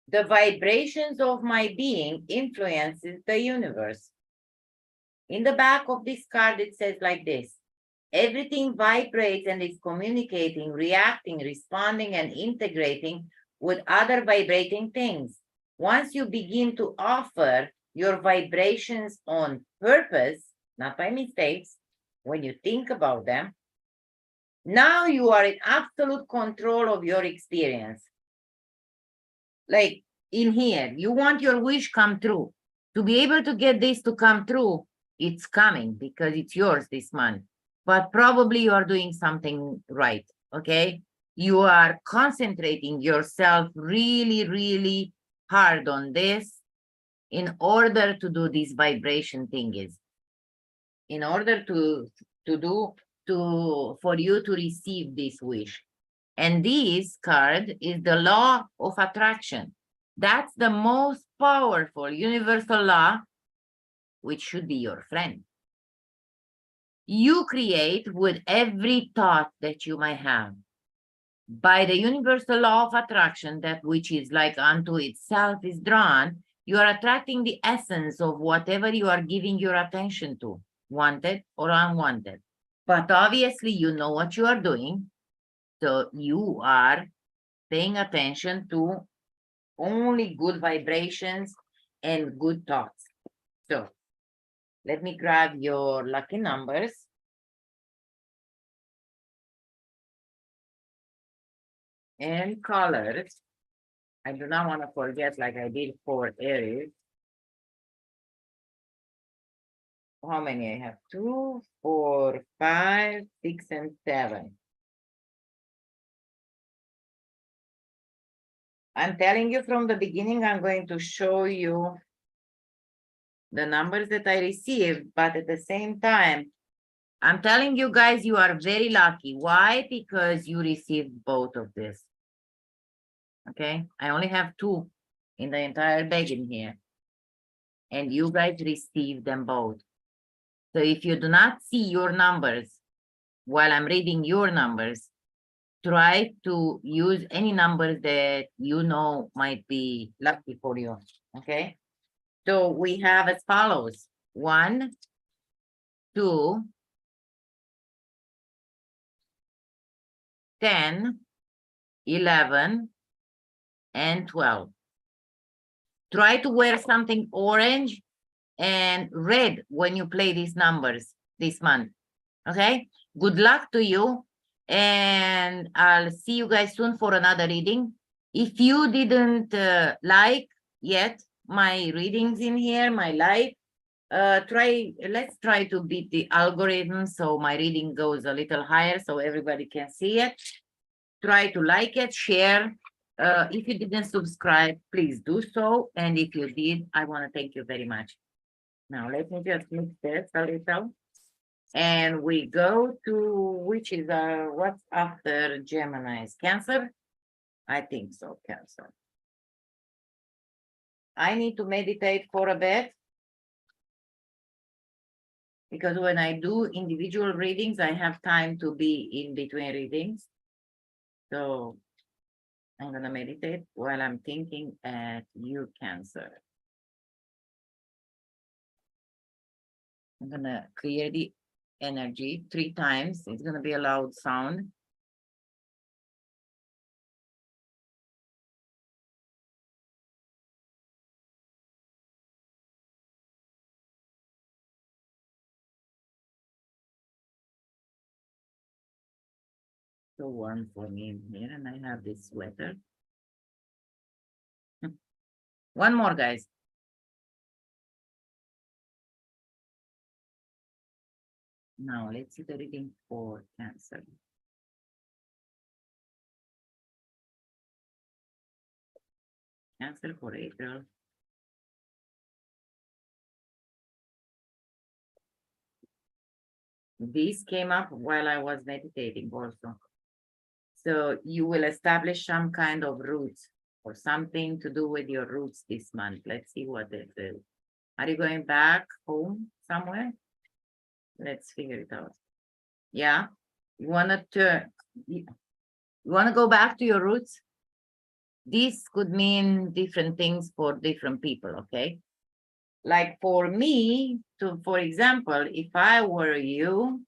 The vibrations of my being influences the universe. In the back of this card, it says like this: everything vibrates and is communicating, reacting, responding, and integrating with other vibrating things. Once you begin to offer your vibrations on purpose, not by mistakes, when you think about them, now you are in absolute control of your experience. Like in here, you want your wish come true. To be able to get this to come true, it's coming because it's yours this month. But probably you are doing something right, okay? You are concentrating yourself really, really hard on this in order to do this vibration thingies. In order for you to receive this wish. And this card is the law of attraction. That's the most powerful universal law, which should be your friend. You create with every thought that you might have. by the universal law of attraction, that which is like unto itself is drawn, you are attracting the essence of whatever you are giving your attention to, wanted or unwanted. But obviously, you know what you are doing. So you are paying attention to only good vibrations and good thoughts. So let me grab your lucky numbers. And colors. I do not want to forget, like I did for Aries. How many I have? 2, 4, 5, 6, and 7. I'm telling you from the beginning, I'm going to show you the numbers that I received, but at the same time, I'm telling you guys, you are very lucky. Why? Because you received both of this. Okay, I only have 2 in the entire bag in here, and you guys received them both. So if you do not see your numbers while I'm reading your numbers, try to use any numbers that you know might be lucky for you, okay? So we have as follows: 1, 2, 10, 11, and 12. Try to wear something orange and red when you play these numbers this month, okay? Good luck to you, and I'll see you guys soon for another reading. If you didn't like yet my readings in here, my live, let's try to beat the algorithm so my reading goes a little higher so everybody can see it. Try to like it, share. If you didn't subscribe, please do so. And if you did, I want to thank you very much. Now, let me just mix this a little. And we go to, which is what's after Gemini's? Cancer? I think so, Cancer. I need to meditate for a bit, because when I do individual readings, I have time to be in between readings. So I'm going to meditate while I'm thinking at you, Cancer. I'm going to clear the energy 3 times. It's going to be a loud sound. So warm for me in here, and I have this sweater. One more, guys. Now let's see the reading for Cancer. Cancer for April. This came up while I was meditating also. So you will establish some kind of roots or something to do with your roots this month. Let's see what it is. Are you going back home somewhere? Let's figure it out. Yeah, you want to go back to your roots? This could mean different things for different people, okay? Like for me, for example, if I were you,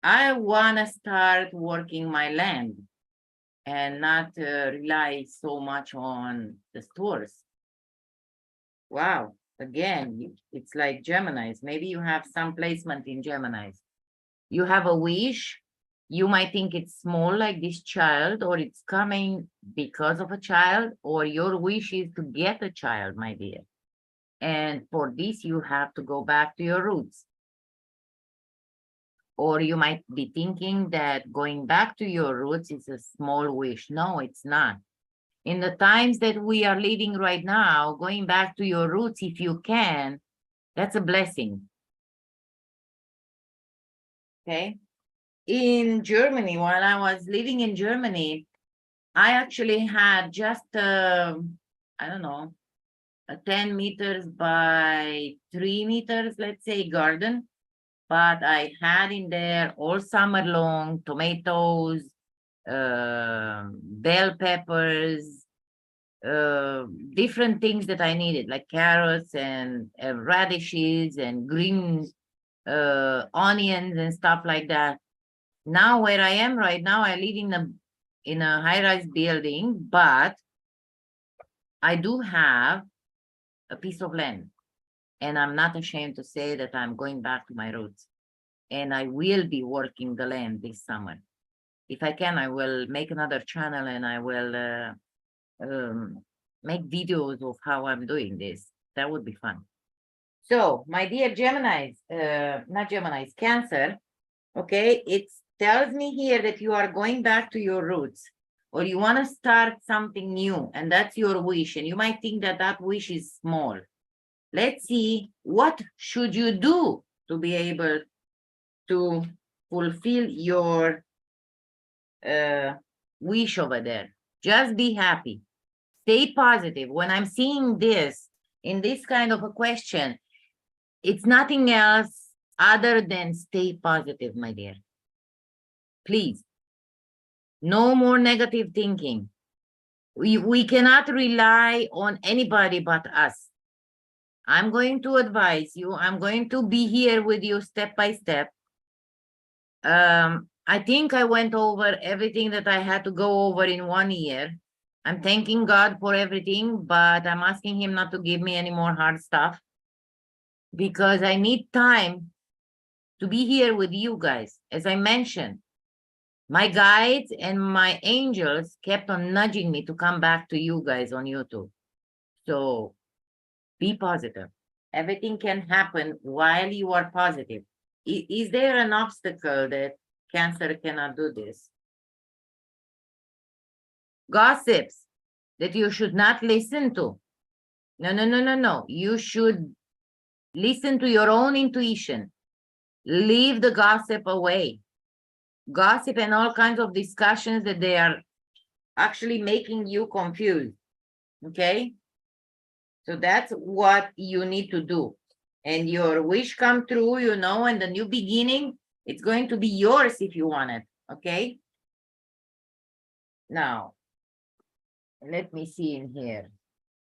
I want to start working my land and not rely so much on the stores. Wow. Again, it's like Geminis. Maybe you have some placement in Geminis. You have a wish. You might think it's small, like this child, or it's coming because of a child, or your wish is to get a child, my dear. And for this, you have to go back to your roots. Or you might be thinking that going back to your roots is a small wish. No, it's not. In the times that we are living right now, going back to your roots, if you can, that's a blessing. Okay. In Germany, while I was living in Germany, I actually had just, I don't know, a 10 meters by 3 meters, let's say, garden. But I had in there all summer long tomatoes, bell peppers, different things that I needed, like carrots and radishes and green onions and stuff like that. Now where I am right now, I live in a high-rise building, but I do have a piece of land, and I'm not ashamed to say that I'm going back to my roots, and I will be working the land this summer. If I can, I will make another channel and I will make videos of how I'm doing this. That would be fun. So, my dear Geminis, not Geminis, Cancer, okay, it tells me here that you are going back to your roots, or you want to start something new, and that's your wish. And you might think that that wish is small. Let's see, what should you do to be able to fulfill your wish over there? Just be happy. Stay positive. When I'm seeing this in this kind of a question, it's nothing else other than stay positive, my dear. Please. No more negative thinking. We cannot rely on anybody but us. I'm going to advise you. I'm going to be here with you step by step. I think I went over everything that I had to go over in 1 year. I'm thanking God for everything, but I'm asking him not to give me any more hard stuff, because I need time to be here with you guys. As I mentioned, my guides and my angels kept on nudging me to come back to you guys on YouTube. So be positive. Everything can happen while you are positive. Is there an obstacle that Cancer cannot do this? Gossips that you should not listen to. No, no, no, no, no. You should listen to your own intuition. Leave the gossip away. Gossip and all kinds of discussions that they are actually making you confused. Okay? So that's what you need to do. And your wish come true, you know, and the new beginning, it's going to be yours if you want it. Okay? Now, let me see in here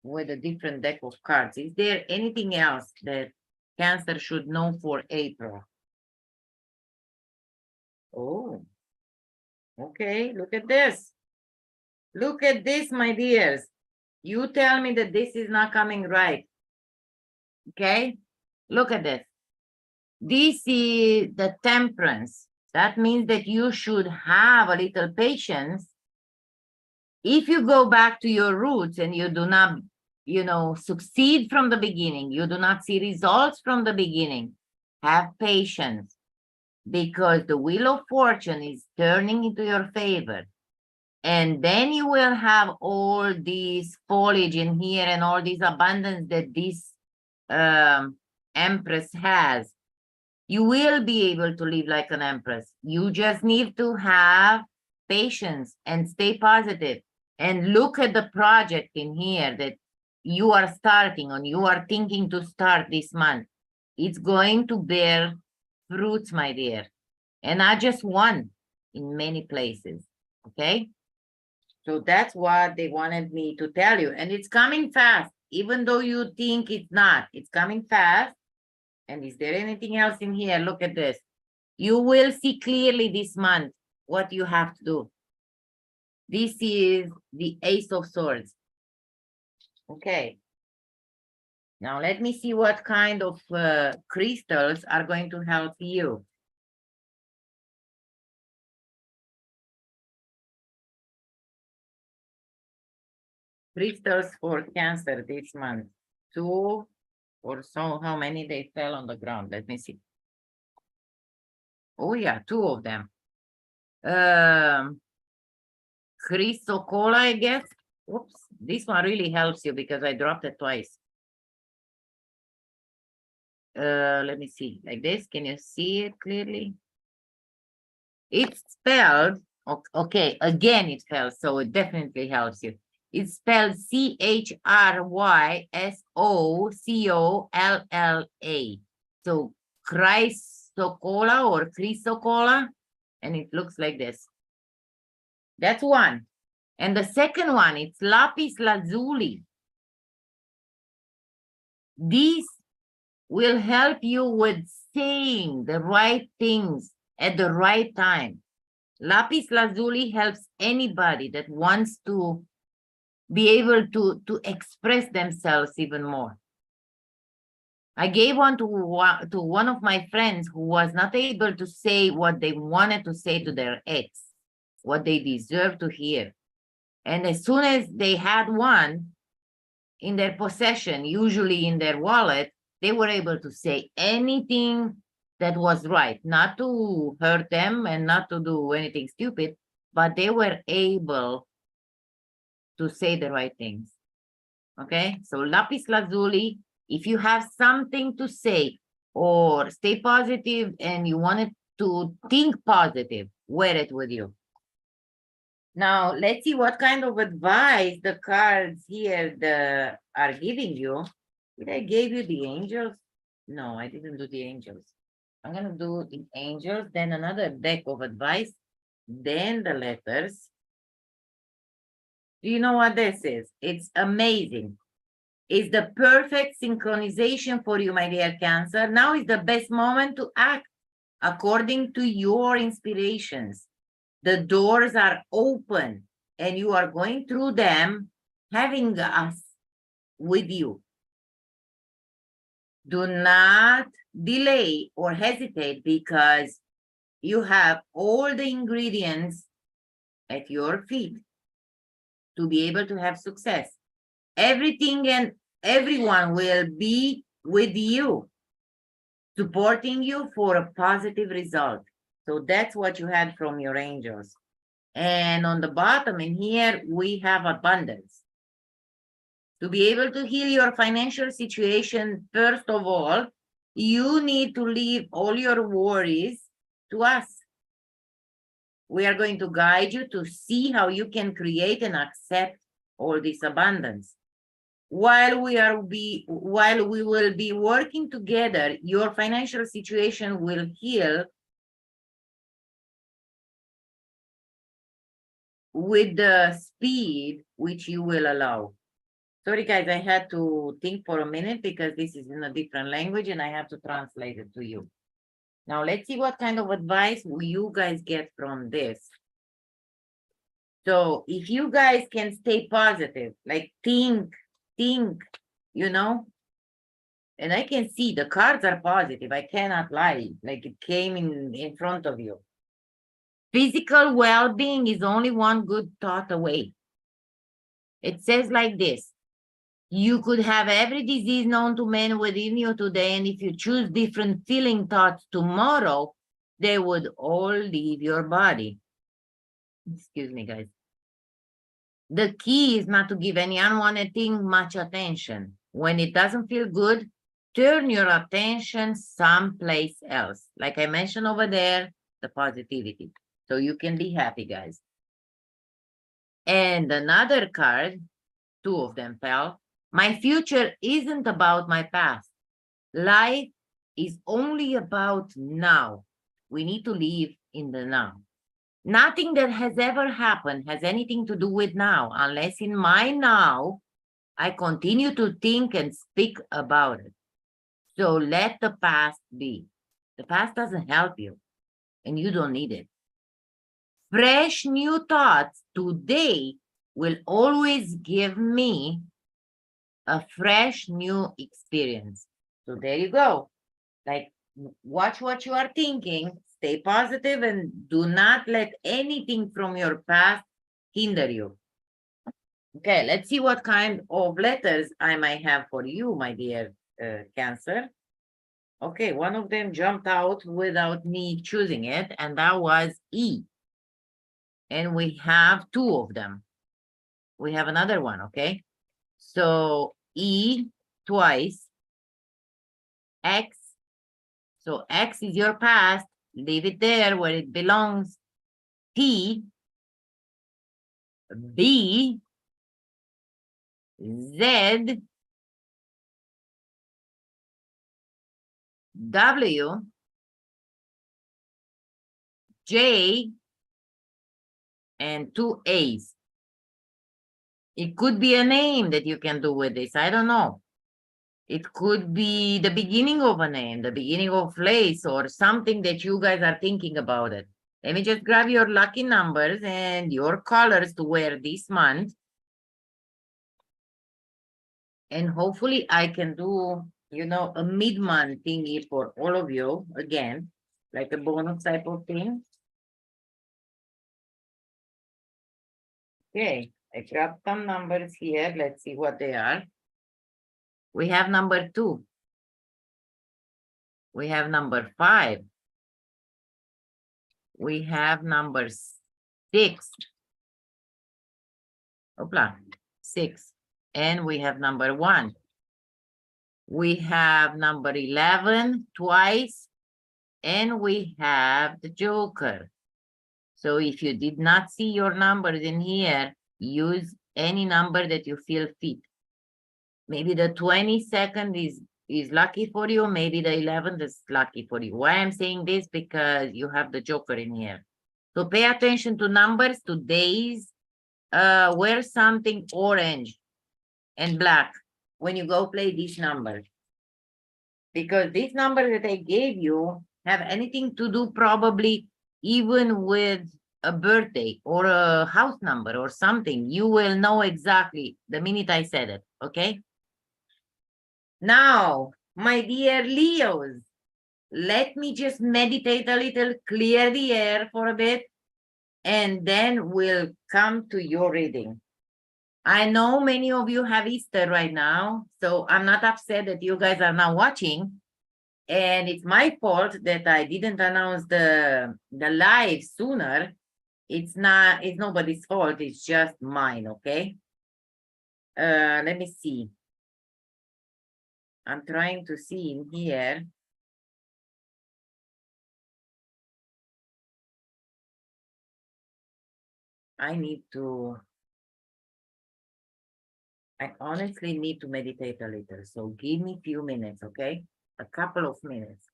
with a different deck of cards. Is there anything else that Cancer should know for April? Oh, okay. Look at this. Look at this, my dears. You tell me that this is not coming right. Okay? Look at this. This is the Temperance. That means that you should have a little patience. If you go back to your roots and you do not, you know, succeed from the beginning, you do not see results from the beginning, have patience, because the wheel of fortune is turning into your favor. And then you will have all these foliage in here and all this abundance that this Empress has. You will be able to live like an Empress. You just need to have patience and stay positive. And look at the project in here that you are starting on, you are thinking to start this month. It's going to bear fruits, my dear. And not just one, in many places. Okay? So that's what they wanted me to tell you. And it's coming fast, even though you think it's not. It's coming fast. And is there anything else in here? Look at this. You will see clearly this month what you have to do. This is the Ace of Swords. Okay. Now let me see what kind of crystals are going to help you. Crystals for Cancer this month. 2 or so, how many they fell on the ground? Let me see. Oh yeah, 2 of them. Chrysocolla, I guess. Oops, this one really helps you because I dropped it twice. Let me see, like this. Can you see it clearly? It's spelled, okay, again it fell, so it definitely helps you. It's spelled Chryssocolla. So Chrysocolla or Chrysocolla, and it looks like this. That's one. And the second one, it's lapis lazuli. This will help you with saying the right things at the right time. Lapis lazuli helps anybody that wants to be able to express themselves even more. I gave one to one of my friends who was not able to say what they wanted to say to their ex, what they deserve to hear. And as soon as they had one in their possession, usually in their wallet, they were able to say anything that was right, not to hurt them and not to do anything stupid, but they were able to say the right things. Okay, so lapis lazuli, if you have something to say or stay positive and you wanted to think positive, wear it with you. Now, let's see what kind of advice the cards here are giving you. Did I give you the angels? No, I didn't do the angels. I'm going to do the angels, then another deck of advice, then the letters. Do you know what this is? It's amazing. It's the perfect synchronization for you, my dear Cancer. Now is the best moment to act according to your inspirations. The doors are open and you are going through them, having us with you. Do not delay or hesitate because you have all the ingredients at your feet to be able to have success. Everything and everyone will be with you, supporting you for a positive result. So that's what you had from your angels. And on the bottom in here, we have abundance. To be able to heal your financial situation, first of all, you need to leave all your worries to us. We are going to guide you to see how you can create and accept all this abundance. While we will be working together, your financial situation will heal with the speed which you will allow. Sorry, guys, I had to think for a minute because this is in a different language and I have to translate it to you. Now, let's see what kind of advice you guys get from this. So if you guys can stay positive, like think, you know, and I can see the cards are positive. I cannot lie, like it came in front of you. Physical well-being is only one good thought away. It says like this. You could have every disease known to man within you today, and if you choose different feeling thoughts tomorrow, they would all leave your body. Excuse me, guys. The key is not to give any unwanted thing much attention. When it doesn't feel good, turn your attention someplace else. Like I mentioned over there, the positivity. So you can be happy, guys. And another card, two of them fell. My future isn't about my past. Life is only about now. We need to live in the now. Nothing that has ever happened has anything to do with now, unless in my now, I continue to think and speak about it. So let the past be. The past doesn't help you, and you don't need it. Fresh new thoughts today will always give me a fresh new experience. So there you go. Like, watch what you are thinking, stay positive, and do not let anything from your past hinder you. Okay, let's see what kind of letters I might have for you, my dear Cancer. Okay, one of them jumped out without me choosing it, and that was E. And we have two of them. We have another one, okay? So E twice, X. So X is your past, leave it there where it belongs. T, B, Z, W, J, and 2 A's. It could be a name that you can do with this. I don't know. It could be the beginning of a name, the beginning of place, or something that you guys are thinking about it. Let me just grab your lucky numbers and your colors to wear this month. And hopefully I can do, you know, a mid-month thingy for all of you again, like a bonus type of thing. Okay, I grabbed some numbers here. Let's see what they are. We have number 2. We have number 5. We have number 6. Opla, 6. And we have number 1. We have number 11 twice. And we have the Joker. So if you did not see your numbers in here, use any number that you feel fit. Maybe the 22nd is lucky for you. Maybe the 11th is lucky for you. Why I'm saying this? Because you have the Joker in here. So pay attention to numbers, to days. Wear something orange and black when you go play these numbers. Because these numbers that I gave you have anything to do probably even with a birthday or a house number or something. You will know exactly the minute I said it, okay? Now, my dear Leos, let me just meditate a little, clear the air for a bit, and then we'll come to your reading. I know many of you have Easter right now, so I'm not upset that you guys are now watching. And it's my fault that I didn't announce the live sooner. It's nobody's fault, it's just mine, okay? Let me see. I'm trying to see in here. I honestly need to meditate a little. So give me a few minutes, okay? A couple of minutes.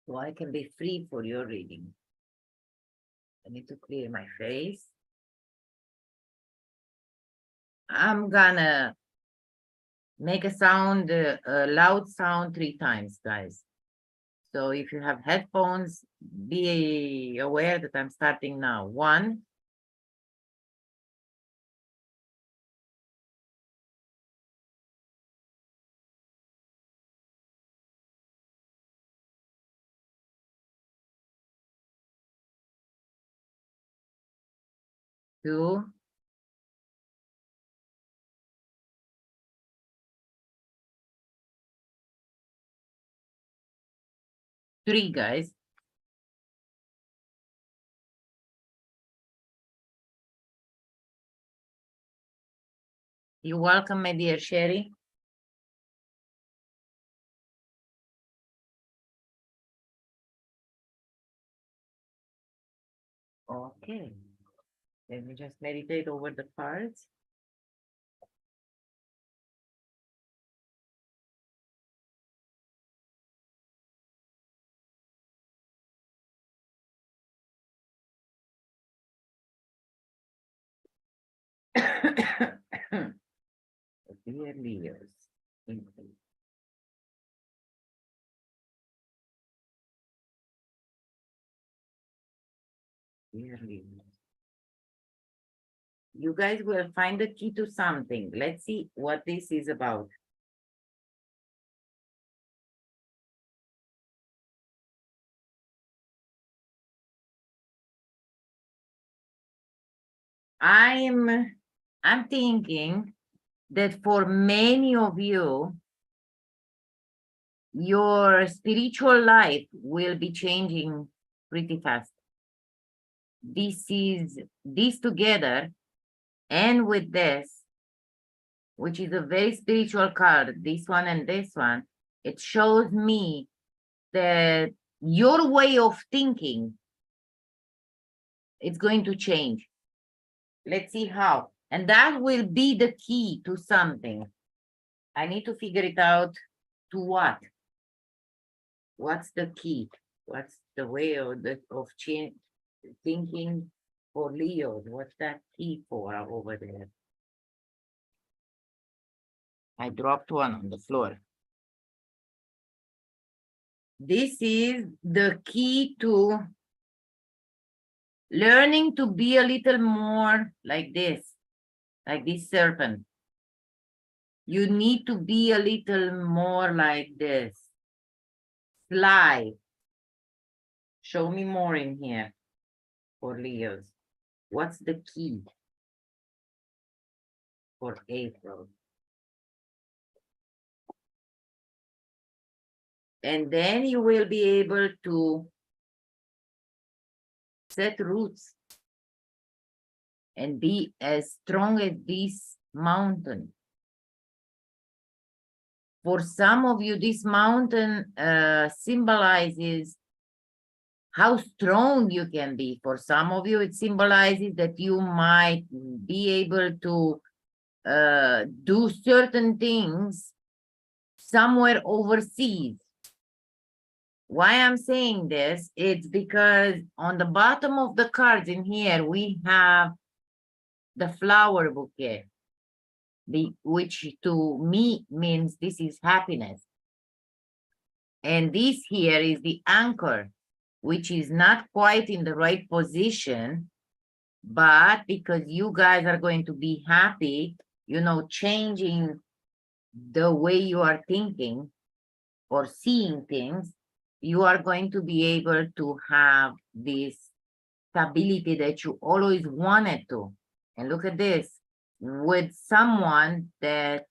So I can be free for your reading. I need to clear my face. I'm gonna make a sound, a loud sound 3 times, guys. So if you have headphones, be aware that I'm starting now. 1, 2, 3, guys. You're welcome, my dear Sherry. Okay. Let me just meditate over the cards. Dear Leos. Dear Leos. You guys will find the key to something. Let's see what this is about. I'm thinking that for many of you, your spiritual life will be changing pretty fast. This together, and with this, which is a very spiritual card, this one and this one, it shows me that your way of thinking is going to change. Let's see how. And that will be the key to something. I need to figure it out. To what? What's the key? What's the way of change thinking For Leo, what's that key for over there? I dropped one on the floor. This is the key to learning to be a little more like this serpent. You need to be a little more like this. Fly. Show me more in here for Leos. What's the key for April? And then you will be able to set roots and be as strong as this mountain. For some of you, this mountain symbolizes how strong you can be. For some of you, it symbolizes that you might be able to do certain things somewhere overseas. Why I'm saying this, it's because on the bottom of the cards in here, we have the flower bouquet, which to me means this is happiness. And this here is the anchor, which is not quite in the right position, but because you guys are going to be happy, you know, changing the way you are thinking or seeing things, you are going to be able to have this stability that you always wanted to. And look at this, with someone that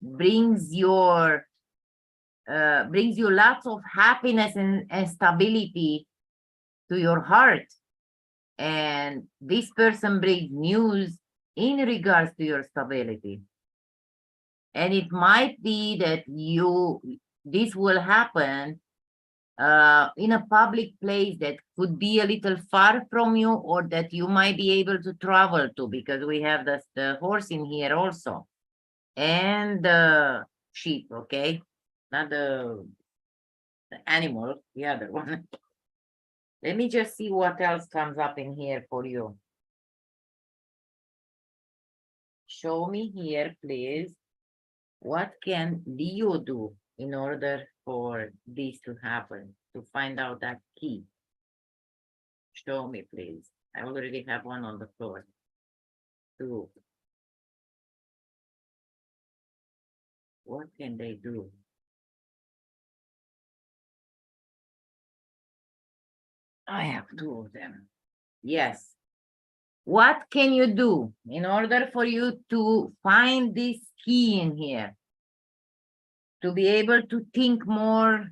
brings you lots of happiness and stability to your heart. And this person brings news in regards to your stability. And it might be that this will happen in a public place that could be a little far from you, or that you might be able to travel to, because we have the horse in here also. And the sheep, okay? Not the animal, the other one. Let me just see what else comes up in here for you. Show me here, please. What can Leo do in order for this to happen, to find out that key? Show me, please. I already have one on the floor. 2. What can they do? I have 2 of them. Yes. What can you do in order for you to find this key in here? To be able to think more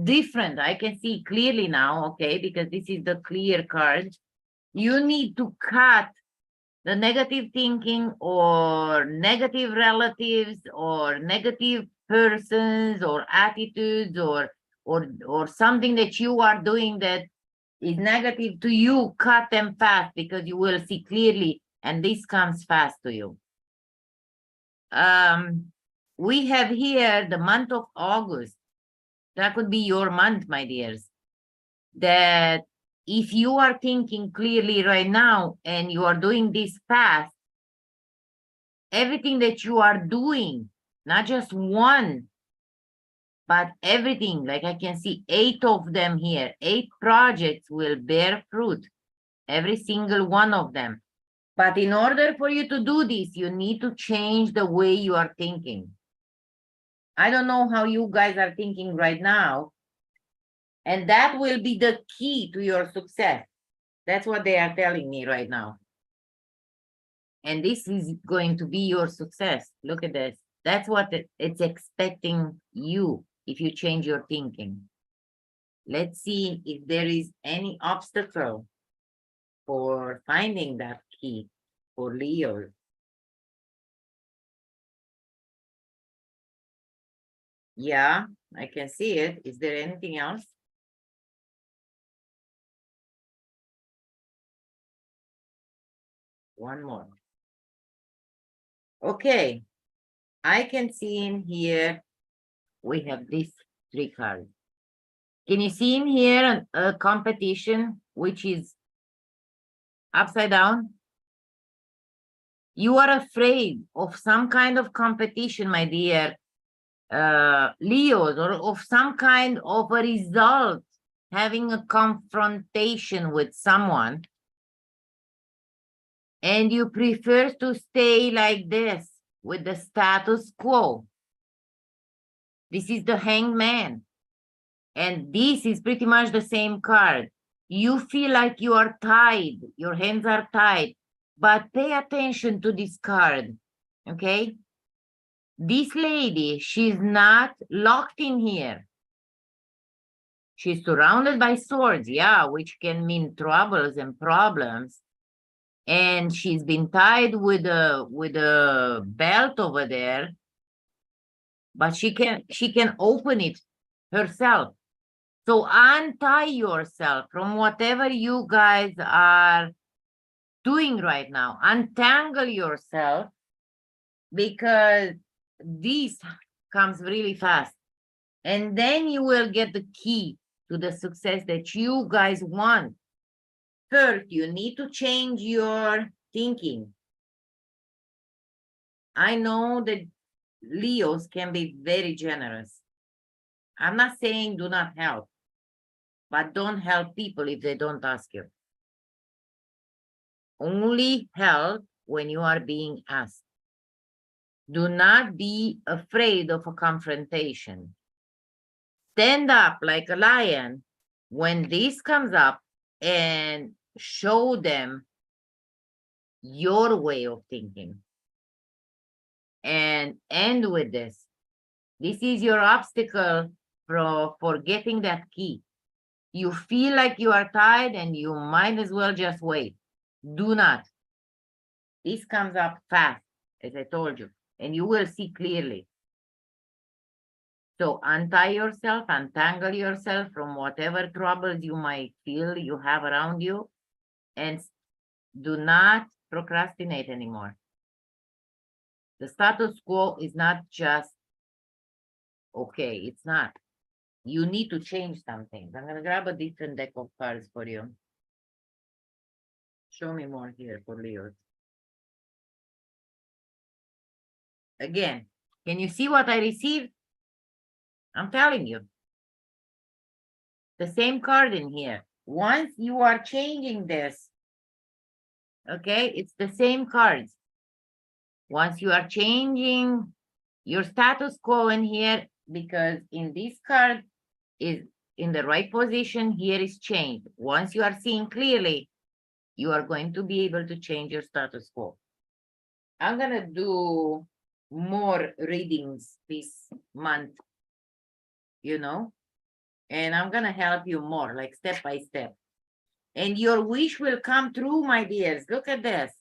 different. I can see clearly now, okay, because this is the clear card. You need to cut the negative thinking or negative relatives or negative persons or attitudes or something that you are doing that is negative to you. Cut them fast, because you will see clearly, and this comes fast to you. We have here the month of August. That could be your month, my dears. That if you are thinking clearly right now and you are doing this fast, everything that you are doing, not just one, but everything, like I can see 8 of them here, 8 projects will bear fruit, every single one of them. But in order for you to do this, you need to change the way you are thinking. I don't know how you guys are thinking right now, and that will be the key to your success. That's what they are telling me right now. And this is going to be your success. Look at this. That's what it's expecting you if you change your thinking. Let's see if there is any obstacle for finding that key for Leo. Yeah, I can see it. Is there anything else? One more. Okay, I can see in here, we have these 3 cards. Can you see in here a competition, which is upside down. You are afraid of some kind of competition, my dear Leos, or of some kind of a result, having a confrontation with someone, and you prefer to stay like this with the status quo. This is the Hanged Man, and this is pretty much the same card. You feel like you are tied, your hands are tied, but pay attention to this card, okay? This lady, she's not locked in here. She's surrounded by swords, yeah, which can mean troubles and problems. And she's been tied with a belt over there, but she can open it herself. So untie yourself from whatever you guys are doing right now. Untangle yourself, because this comes really fast. And then you will get the key to the success that you guys want. First, you need to change your thinking. I know that Leos can be very generous. I'm not saying do not help, but don't help people if they don't ask you. Only help when you are being asked. Do not be afraid of a confrontation. Stand up like a lion when this comes up and show them your way of thinking. And end with this. This is your obstacle for getting that key. You feel like you are tired and you might as well just wait. Do not. This comes up fast, as I told you, and you will see clearly. So untie yourself, untangle yourself from whatever troubles you might feel you have around you, and do not procrastinate anymore. The status quo is not just okay, it's not. You need to change some things. I'm going to grab a different deck of cards for you. Show me more here for Leo. Again, can you see what I received? I'm telling you. The same card in here. Once you are changing this, okay, it's the same cards. Once you are changing your status quo in here, because in this card is in the right position, here is changed. Once you are seeing clearly, you are going to be able to change your status quo. I'm going to do more readings this month, you know, and I'm going to help you more, like step by step. And your wish will come true, my dears. Look at this.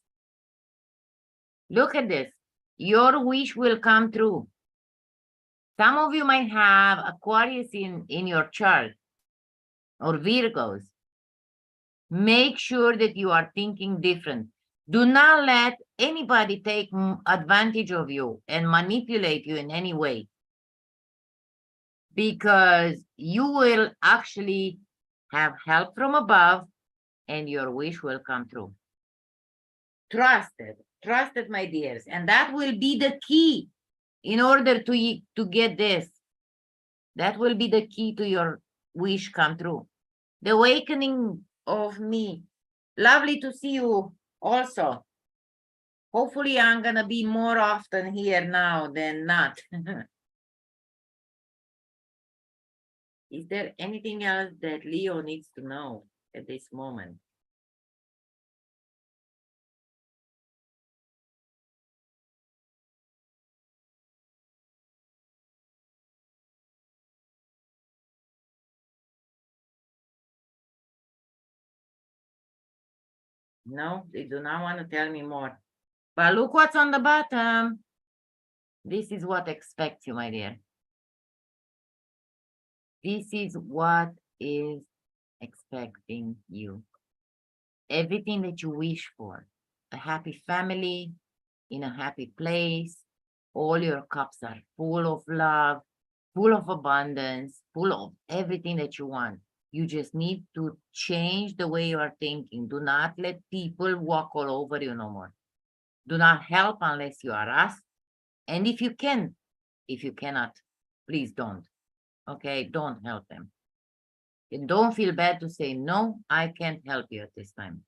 Look at this. Your wish will come true. Some of you might have Aquarius in your chart, or Virgos. Make sure that you are thinking different. Do not let anybody take advantage of you and manipulate you in any way, because you will actually have help from above and your wish will come true. Trust it, my dears. And that will be the key in order to get this. That will be the key to your wish come true. The awakening of me. Lovely to see you also. Hopefully I'm going to be more often here now than not. Is there anything else that Leo needs to know at this moment? No, they do not want to tell me more. But look what's on the bottom. This is what expects you, my dear. This is what is expecting you. Everything that you wish for. A happy family, in a happy place. All your cups are full of love, full of abundance, full of everything that you want. You just need to change the way you are thinking. Do not let people walk all over you no more. Do not help unless you are asked. And if you can, if you cannot, please don't. Okay, don't help them. And don't feel bad to say, no, I can't help you at this time.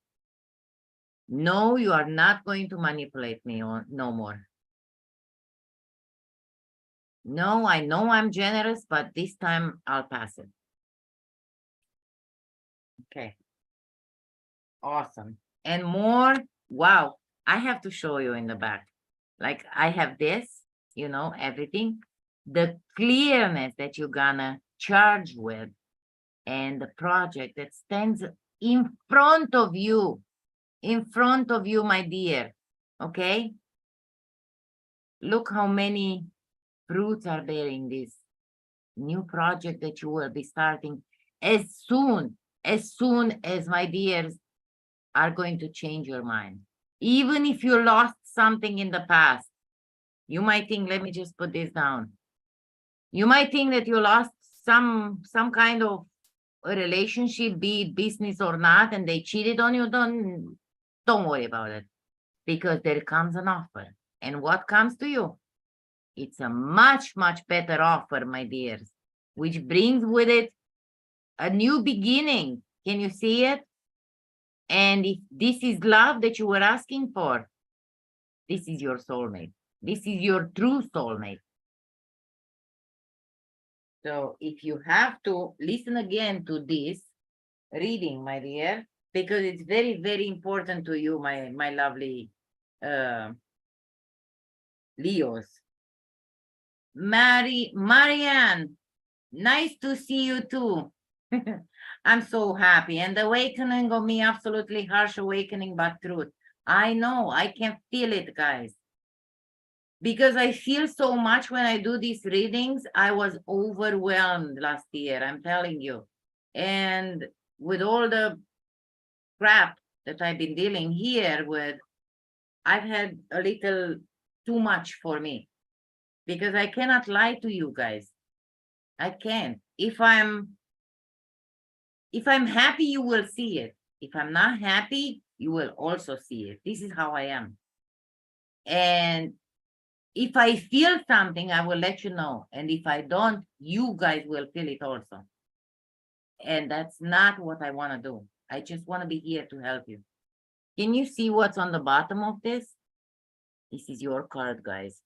No, you are not going to manipulate me no more. No, I know I'm generous, but this time I'll pass it. Okay. Awesome. And more, wow, I have to show you in the back. Like I have this, you know, everything. The clearness that you're gonna charge with and the project that stands in front of you, my dear. Okay. Look how many fruits are bearing this new project that you will be starting as soon as my dears are going to change your mind. Even if you lost something in the past, you might think, let me just put this down. You might think that you lost some kind of a relationship, be it business or not, and they cheated on you. Don't worry about it, because there comes an offer. And what comes to you? It's a much better offer, my dears, which brings with it a new beginning. Can you see it? And if this is love that you were asking for, this is your soulmate. This is your true soulmate. So if you have to listen again to this reading, my dear, because it's very important to you, my lovely Leos. Marianne, nice to see you too. I'm so happy. And the awakening of me, absolutely harsh awakening, but truth. I know, I can feel it, guys. Because I feel so much when I do these readings. I was overwhelmed last year, I'm telling you. And with all the crap that I've been dealing here with, I've had a little too much for me. Because I cannot lie to you guys. I can't. If I'm happy, you will see it. If I'm not happy, you will also see it. This is how I am. And if I feel something, I will let you know. And if I don't, you guys will feel it also. And that's not what I want to do. I just want to be here to help you. Can you see what's on the bottom of this? This is your card, guys.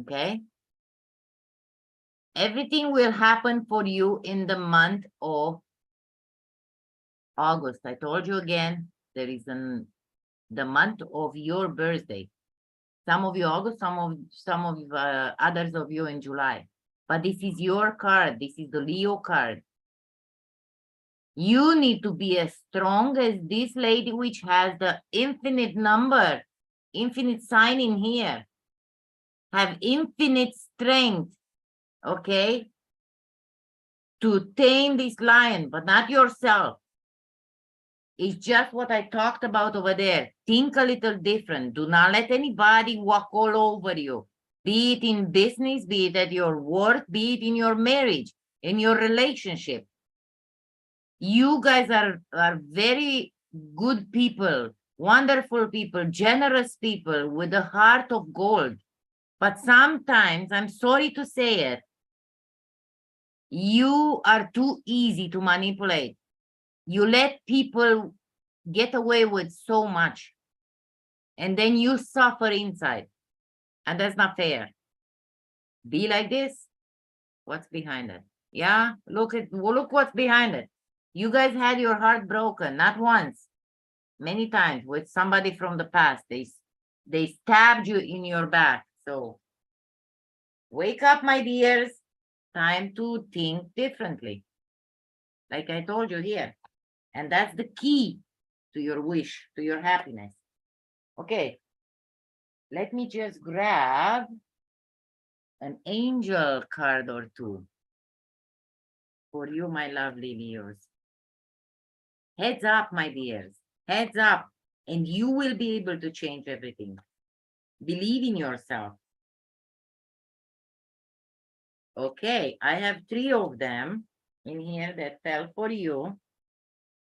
Okay? Everything will happen for you in the month of August. I told you again, there is the month of your birthday. Some of you August, some of others of you in July. But this is your card. This is the Leo card. You need to be as strong as this lady, which has the infinite number, infinite sign in here. Have infinite strength, okay? To tame this lion, but not yourself. It's just what I talked about over there. Think a little different. Do not let anybody walk all over you. Be it in business, be it at your work, be it in your marriage, in your relationship. You guys are very good people, wonderful people, generous people with a heart of gold. But sometimes, I'm sorry to say it, you are too easy to manipulate. You let people get away with so much, and then you suffer inside, and that's not fair. Be like this. What's behind it? Yeah, look what's behind it. You guys had your heart broken, not once, many times, with somebody from the past. They stabbed you in your back. So wake up, my dears. Time to think differently, like I told you here. And that's the key to your wish, to your happiness. Okay, let me just grab an angel card or two for you, my lovely Leos. Heads up, my dears, heads up, and you will be able to change everything. Believe in yourself. Okay, I have 3 of them. in here that fell for you,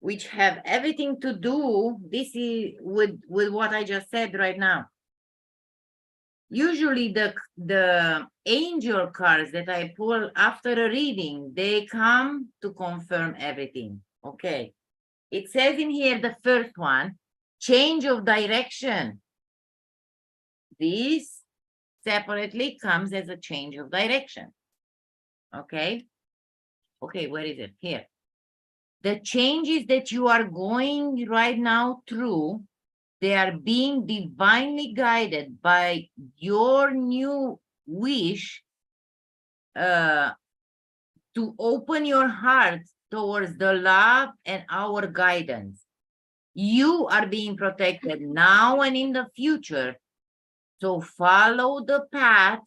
which have everything to do, this is with what I just said right now. Usually the angel cards that I pull after a reading, they come to confirm everything. Okay. It says in here, the first one, change of direction. This separately comes as a change of direction. Okay. Okay, where is it? Here. The changes that you are going right now through, they are being divinely guided by your new wish to open your heart towards the love and our guidance. You are being protected now and in the future. So follow the path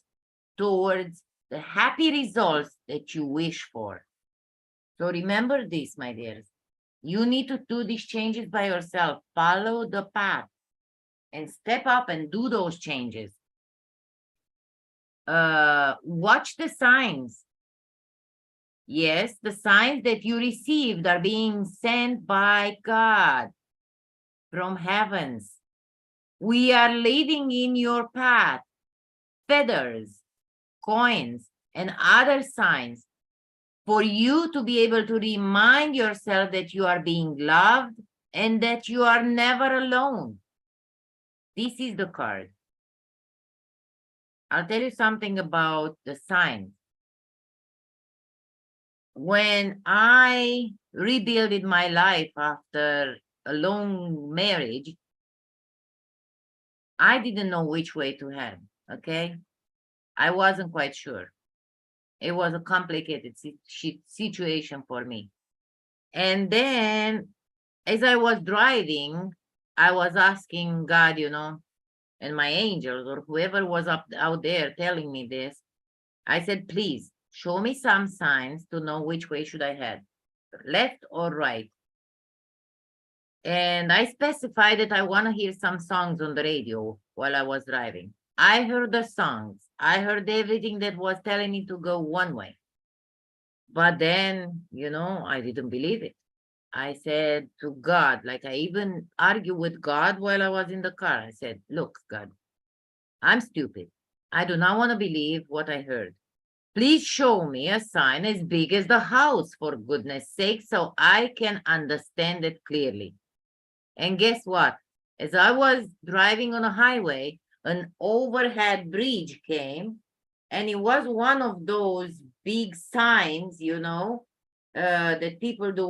towards the happy results that you wish for. So remember this, my dears. You need to do these changes by yourself. Follow the path and step up and do those changes. Watch the signs. Yes, the signs that you received are being sent by God from heavens. We are leaving in your path feathers, coins, and other signs for you to be able to remind yourself that you are being loved and that you are never alone. This is the card. I'll tell you something about the signs. When I rebuilt my life after a long marriage, I didn't know which way to head, okay? I wasn't quite sure. It was a complicated situation for me. And then as I was driving, I was asking God, you know, and my angels or whoever was out there telling me this. I said, please show me some signs to know which way should I head, left or right. And I specified that I want to hear some songs on the radio while I was driving. I heard the songs. I heard everything that was telling me to go one way. But then, you know, I didn't believe it. I said to God, like I even argued with God while I was in the car. I said, look, God, I'm stupid. I do not want to believe what I heard. Please show me a sign as big as the house, for goodness sake, so I can understand it clearly. And guess what? As I was driving on a highway, an overhead bridge came, and it was one of those big signs, you know, that people do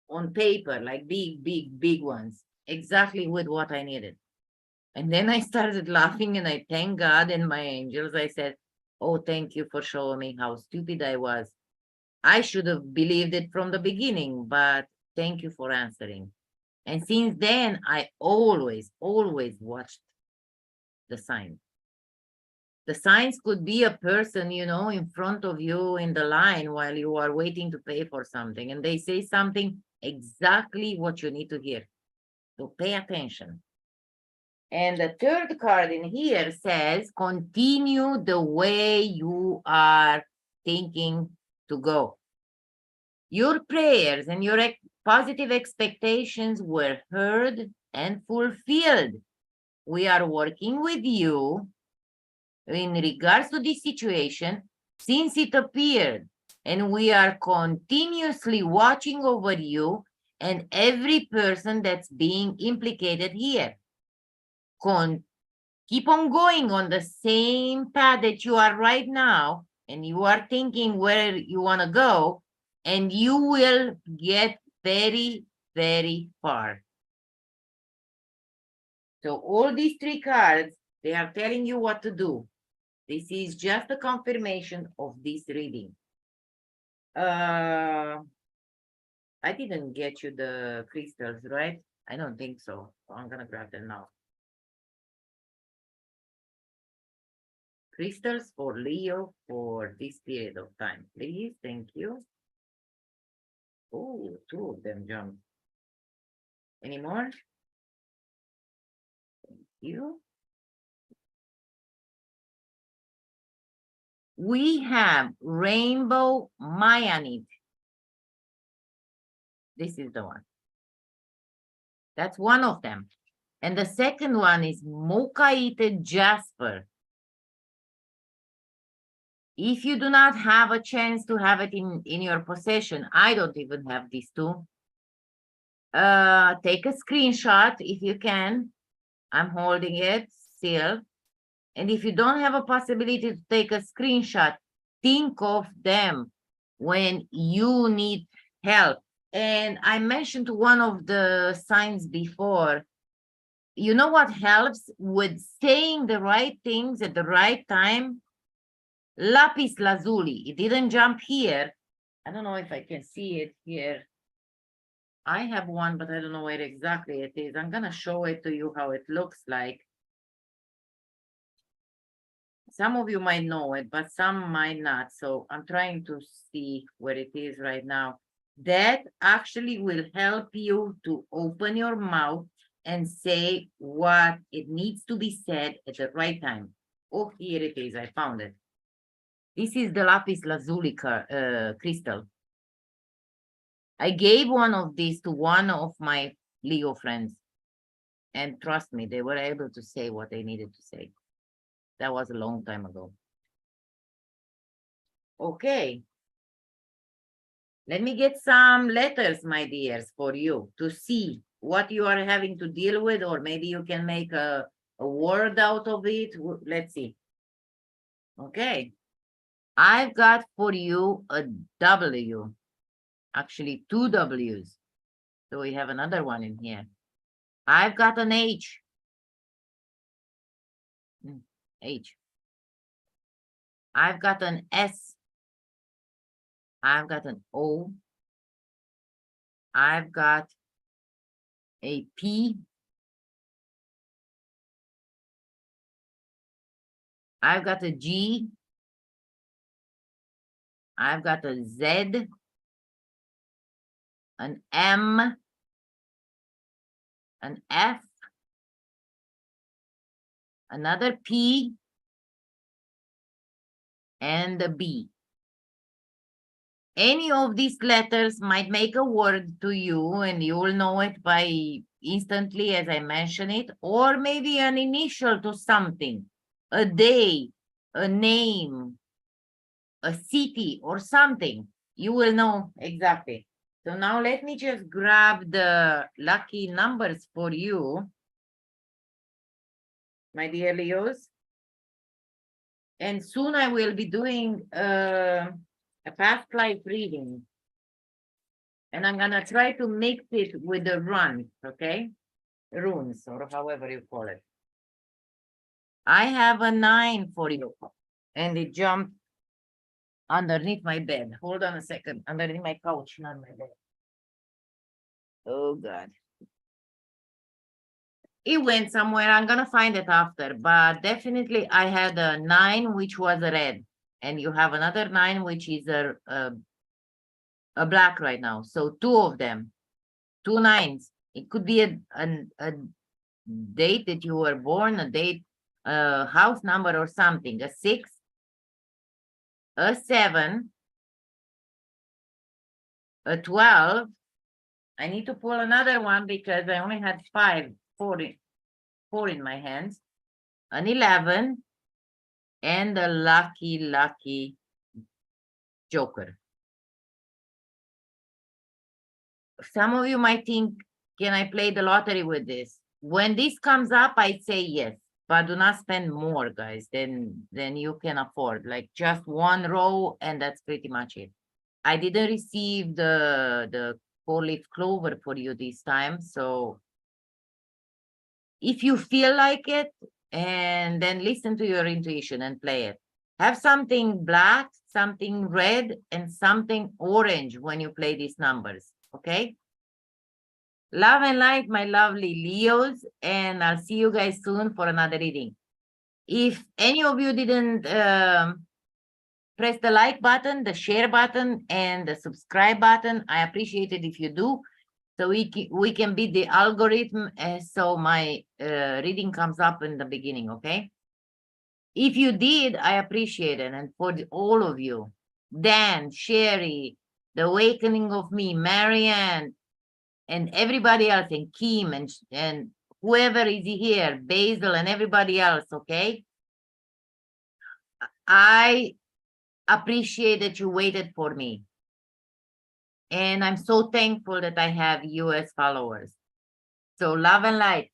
on paper, like big ones, exactly with what I needed. And then I started laughing and I thanked God and my angels. I said, oh, thank you for showing me how stupid I was. I should have believed it from the beginning, but thank you for answering. And since then, I always watched the signs. The signs could be a person, you know, in front of you in the line while you are waiting to pay for something, and they say something exactly what you need to hear. So pay attention. And the third card in here says, continue the way you are thinking to go. Your prayers and your positive expectations were heard and fulfilled. We are working with you in regards to this situation since it appeared, and we are continuously watching over you and every person that's being implicated here. Keep on going on the same path that you are right now, and you are thinking where you want to go, and you will get very, very far. So all these three cards, they are telling you what to do. This is just a confirmation of this reading. I didn't get you the crystals, right? I don't think so. I'm gonna grab them now. Crystals for Leo for this period of time, please. Thank you. Oh, two of them jumped. Any more? Thank you. We have rainbow Mayanite. This is the one. That's one of them. And the second one is Mochaite Jasper. If you do not have a chance to have it in your possession, I don't even have these two. Take a screenshot if you can. I'm holding it still. And if you don't have a possibility to take a screenshot, think of them when you need help. And I mentioned one of the signs before. You know what helps with saying the right things at the right time? Lapis lazuli. It didn't jump here. I don't know if I can see it here. I have one, but I don't know where exactly it is. I'm gonna show it to you how it looks like. Some of you might know it, but some might not. So I'm trying to see where it is right now. That actually will help you to open your mouth and say what it needs to be said at the right time. Oh, here it is. I found it. This is the lapis lazuli crystal. I gave one of these to one of my Leo friends. And trust me, they were able to say what they needed to say. That was a long time ago. Okay. Let me get some letters, my dears, for you to see what you are having to deal with, or maybe you can make a word out of it. Let's see. Okay. I've got for you a W. Actually, two W's. So we have another one in here. I've got an H. H. I've got an S. I've got an O. I've got a P. I've got a G. I've got a Z. An M. An F. Another P. And a B. Any of these letters might make a word to you and you will know it by instantly as I mention it, or maybe an initial to something, a day, a name, a city or something. You will know exactly. So now let me just grab the lucky numbers for you, my dear Leos. And soon I will be doing a past life reading. And I'm gonna try to mix it with the runs, okay? Runes, or however you call it. I have a 9 for you. And it jumped underneath my bed. Hold on a second. Underneath my couch, not my bed. Oh, God. It went somewhere. I'm gonna find it after. But definitely I had a 9, which was a red. And you have another 9, which is a black right now. So two of them, 2 9s. It could be a date that you were born, a date, house number or something. A 6, a 7, a 12. I need to pull another one because I only had 4 in my hands. An 11 and a lucky joker. Some of you might think, can I play the lottery with this? When this comes up, I say yes, but do not spend more, guys, than you can afford. Like just one row, and that's pretty much it. I didn't receive the 4-leaf clover for you this time, so if you feel like it, and then listen to your intuition and play it. Have something black, something red, and something orange when you play these numbers, okay? Love and light, my lovely Leos, and I'll see you guys soon for another reading. If any of you didn't press the like button, the share button, and the subscribe button, I appreciate it if you do, so we can beat the algorithm, so my reading comes up in the beginning, okay? If you did, I appreciate it. And for all of you, Dan, Sherry, The Awakening of Me, Marianne, and everybody else, and Kim, and whoever is here, Basil, and everybody else, okay? I appreciate that you waited for me. And I'm so thankful that I have you as followers. So love and light.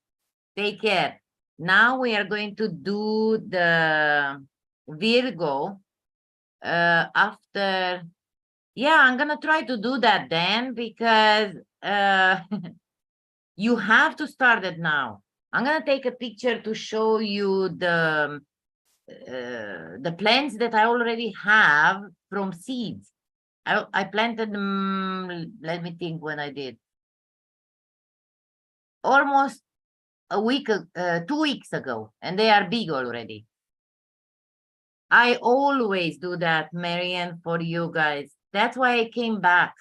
Take care. Now we are going to do the Virgo after. Yeah, I'm gonna try to do that then, because you have to start it now. I'm gonna take a picture to show you the plants that I already have from seeds. I planted them, let me think when I did. Almost a week, 2 weeks ago, and they are big already. I always do that, Marianne, for you guys. That's why I came back.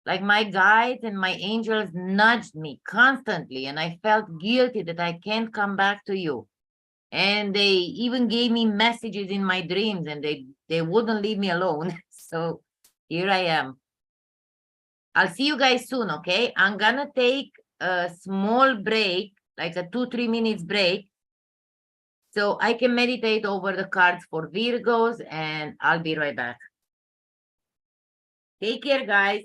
Like my guides and my angels nudged me constantly, and I felt guilty that I can't come back to you. And they even gave me messages in my dreams, and they wouldn't leave me alone. So here I am. I'll see you guys soon, okay? I'm gonna take a small break, like a 2-3 minutes break, so I can meditate over the cards for Virgos, and I'll be right back. Take care, guys.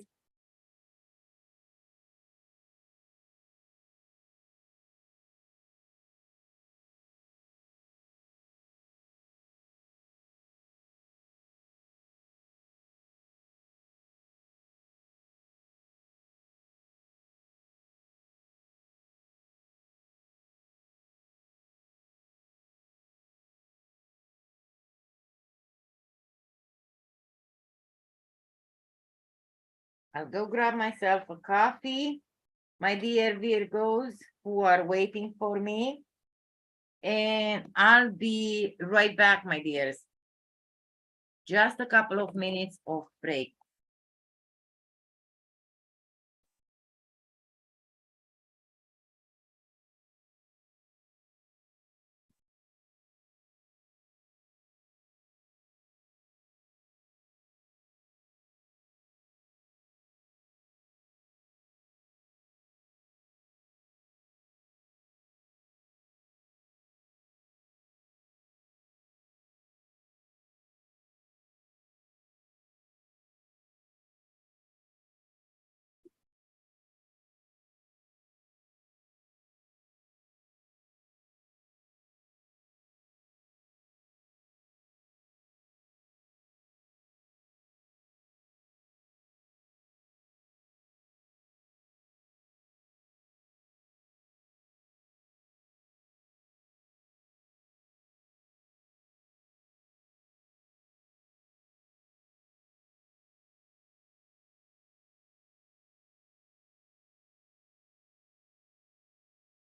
I'll go grab myself a coffee, my dear Virgos who are waiting for me. And I'll be right back, my dears. Just a couple of minutes of break.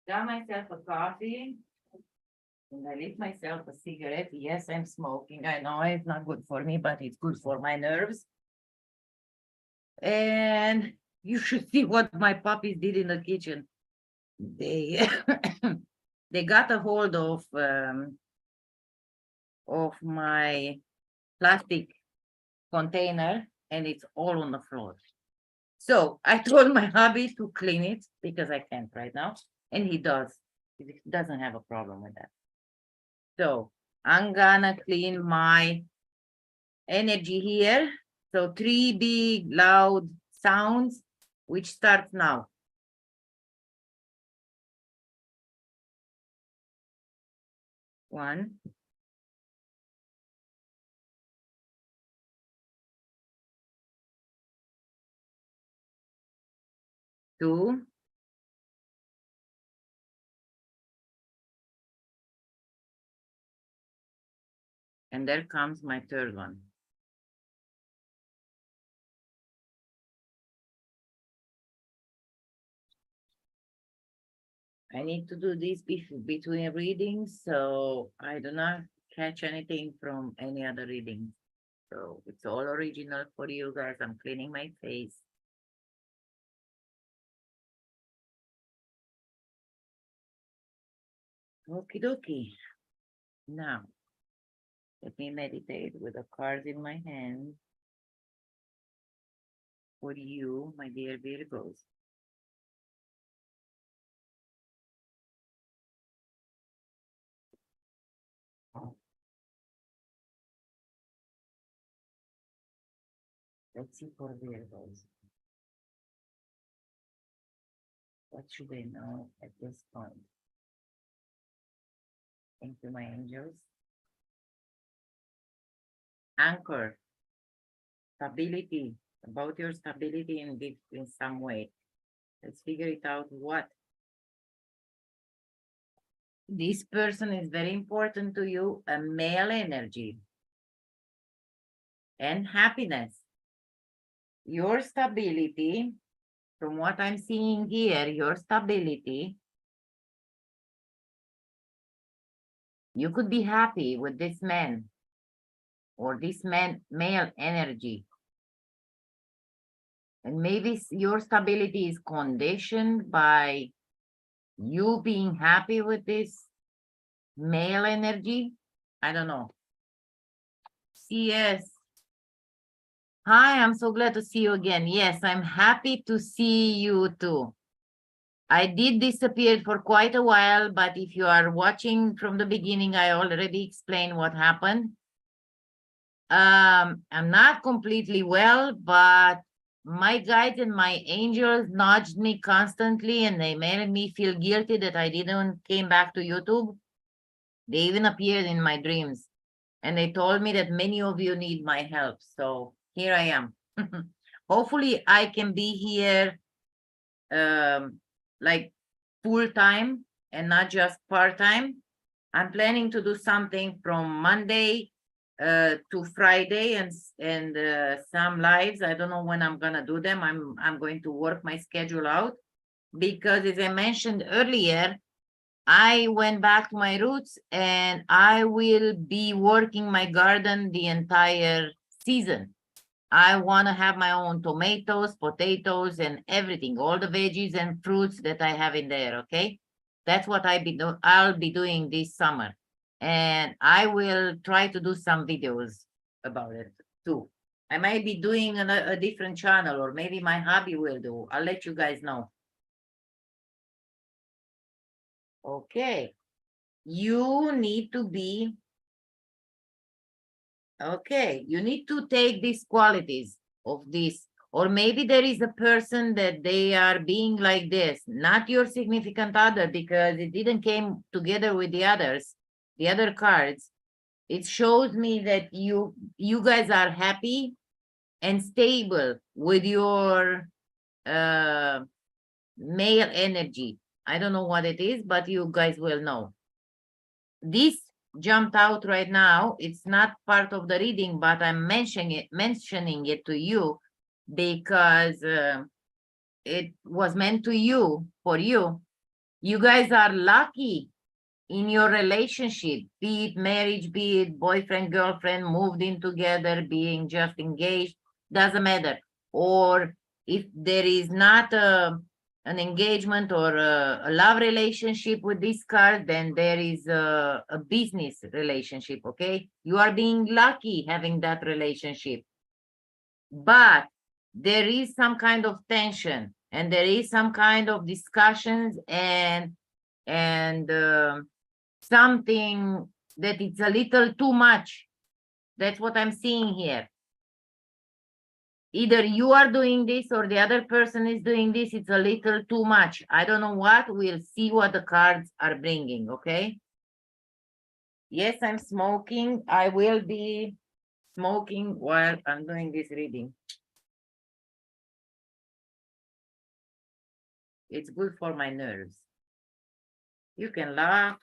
Got myself a coffee. And I lit myself a cigarette. Yes, I'm smoking. I know it's not good for me, but it's good for my nerves. And you should see what my puppies did in the kitchen. They they got a hold of my plastic container, and it's all on the floor. So I told my hubby to clean it because I can't right now, and he does. He doesn't have a problem with that. So I'm gonna clean my energy here. So 3 big loud sounds, which starts now. 1, 2, and there comes my third one. I need to do this between readings, so I do not catch anything from any other reading. So it's all original for you guys. I'm cleaning my face. Okie dokie. Now, Let me meditate with the cards in my hand for you, my dear Virgos. Let's see for Virgos. What should they know at this point? Thank you, my angels. Anchor, stability, about your stability in some way. Let's figure it out what. This person is very important to you, a male energy and happiness. Your stability, from what I'm seeing here, your stability, you could be happy with this man or this man, male energy. And maybe your stability is conditioned by you being happy with this male energy. I don't know. CS. Hi, I'm so glad to see you again. Yes, I'm happy to see you too. I did disappear for quite a while, but if you are watching from the beginning, I already explained what happened. I'm not completely well, but my guides and my angels nudged me constantly and they made me feel guilty that I didn't came back to YouTube. They even appeared in my dreams and they told me that many of you need my help. So here I am. Hopefully I can be here like full time and not just part time. I'm planning to do something from Monday to Friday and some lives. I don't know when I'm gonna do them. I'm going to work my schedule out because, as I mentioned earlier, I went back to my roots and I will be working my garden the entire season. I want to have my own tomatoes, potatoes, and everything, all the veggies and fruits that I have in there, okay? That's what I'll be doing this summer. And I will try to do some videos about it too. I might be doing a different channel or maybe my hubby will do. I'll let you guys know. Okay. You need to be okay, you need to take these qualities of this, or maybe there is a person that they are being like this, not your significant other, because it didn't came together with the others, the other cards. It shows me that you guys are happy and stable with your male energy. I don't know what it is, but you guys will know. This jumped out right now. It's not part of the reading, but I'm mentioning it to you because it was meant to you, for you. You guys are lucky in your relationship, be it marriage, be it boyfriend, girlfriend, moved in together, being just engaged, doesn't matter. Or if there is not an engagement or a love relationship with this card, then there is a business relationship, okay? You are being lucky having that relationship. But there is some kind of tension and there is some kind of discussions and something that it's a little too much. That's what I'm seeing here. Either you are doing this or the other person is doing this. It's a little too much. I don't know what. We'll see what the cards are bringing, okay? Yes, I'm smoking. I will be smoking while I'm doing this reading. It's good for my nerves. You can laugh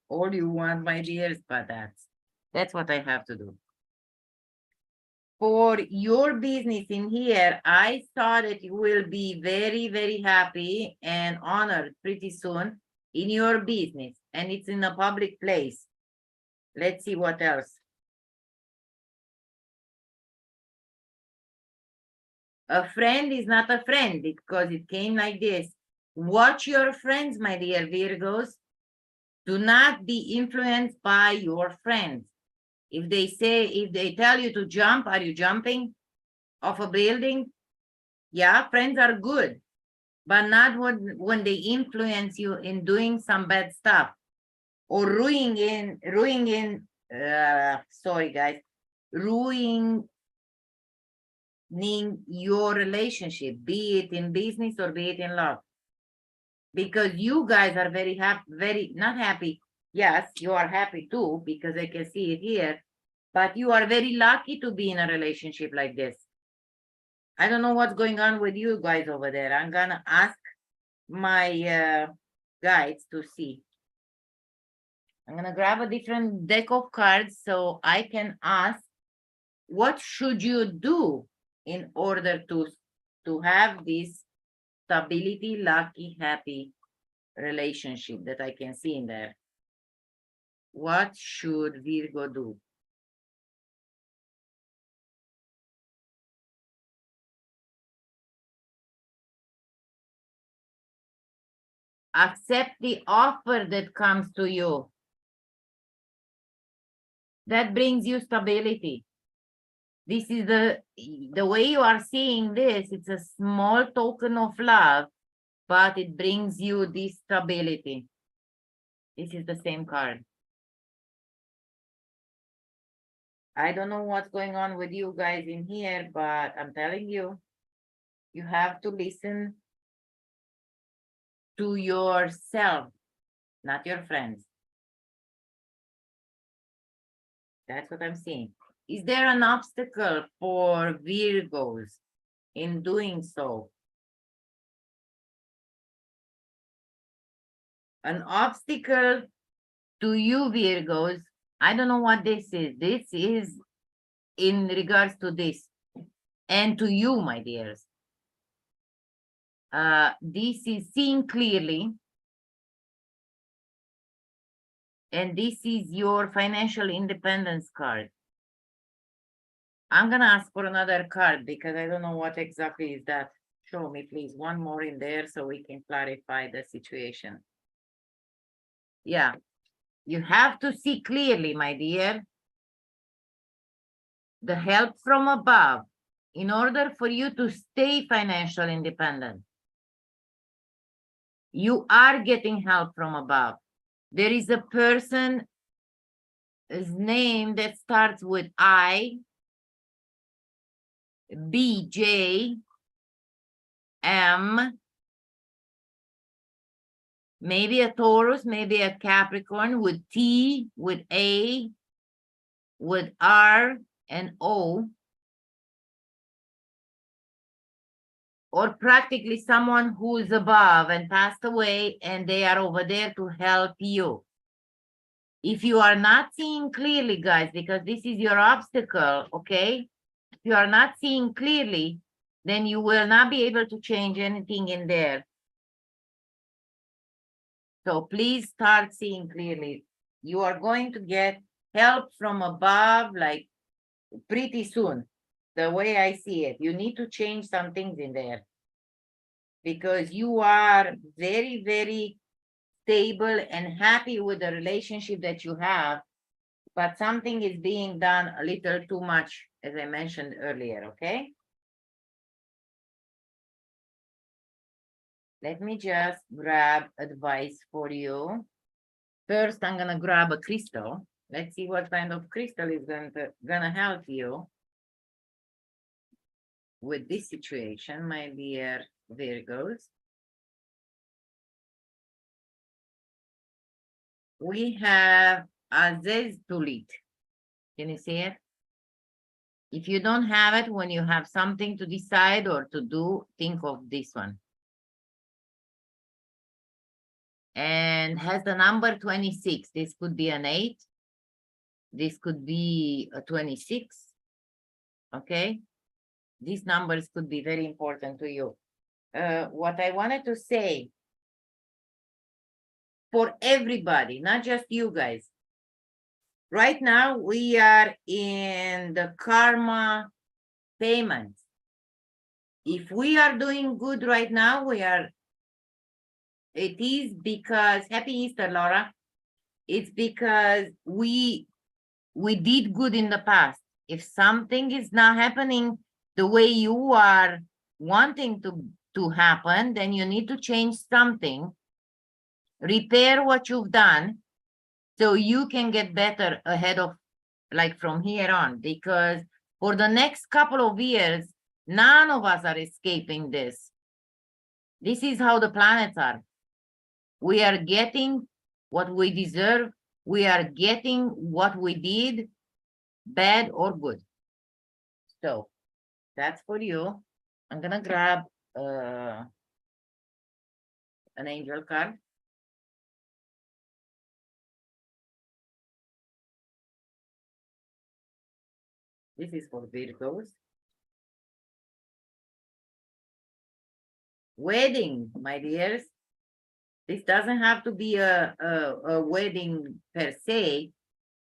all you want, my dears, but that's what I have to do. For your business in here, I thought that you will be very, very happy and honored pretty soon in your business, and it's in a public place. Let's see what else. A friend is not a friend because it came like this. Watch your friends, my dear Virgos. Do not be influenced by your friends. If they tell you to jump, are you jumping off a building? Yeah, friends are good, but not when they influence you in doing some bad stuff or ruining your relationship, be it in business or be it in love. Because you guys are very happy, very not happy. Yes, you are happy too, because I can see it here, but you are very lucky to be in a relationship like this. I don't know what's going on with you guys over there. I'm gonna ask my guides to see. I'm gonna grab a different deck of cards so I can ask, what should you do in order to have this stability, lucky, happy relationship that I can see in there? What should Virgo do? Accept the offer that comes to you. That brings you stability. This is the way you are seeing this. It's a small token of love, but it brings you this stability. This is the same card. I don't know what's going on with you guys in here, but I'm telling you, you have to listen to yourself, not your friends. That's what I'm seeing. Is there an obstacle for Virgos in doing so? An obstacle to you, Virgos. I don't know what this is. This is in regards to this and to you, my dears. This is seeing clearly. And this is your financial independence card. I'm gonna ask for another card because I don't know what exactly is that. Show me, please, one more in there so we can clarify the situation. Yeah, you have to see clearly, my dear, the help from above in order for you to stay financially independent. You are getting help from above. There is a person's name that starts with I, B, J, M, maybe a Taurus, maybe a Capricorn, with T, with A, with R and O, or practically someone who is above and passed away and they are over there to help you. If you are not seeing clearly, guys, because this is your obstacle, okay? If you are not seeing clearly, then you will not be able to change anything in there. So please start seeing clearly. You are going to get help from above, like pretty soon, the way I see it. You need to change some things in there because you are very, very stable and happy with the relationship that you have, but something is being done a little too much, as I mentioned earlier, okay? Let me just grab advice for you. First, I'm gonna grab a crystal. Let's see what kind of crystal is gonna help you with this situation, my dear Virgos. We have Azeztulit. Can you see it? If you don't have it, when you have something to decide or to do, think of this one. And has the number 26. This could be an 8. This could be a 26. Okay? These numbers could be very important to you. What I wanted to say, for everybody, not just you guys, right now we are in the karma payments. If we are doing good right now, it is because, happy Easter, Laura. It's because we we did good in the past. If something is not happening the way you are wanting to happen, then you need to change something, repair what you've done, so you can get better ahead of, like, from here on, because for the next couple of years, none of us are escaping this. This is how the planets are. We are getting what we deserve. We are getting what we did, bad or good. So that's for you. I'm gonna grab an angel card. This is for Virgos. Wedding, my dears. This doesn't have to be a wedding per se.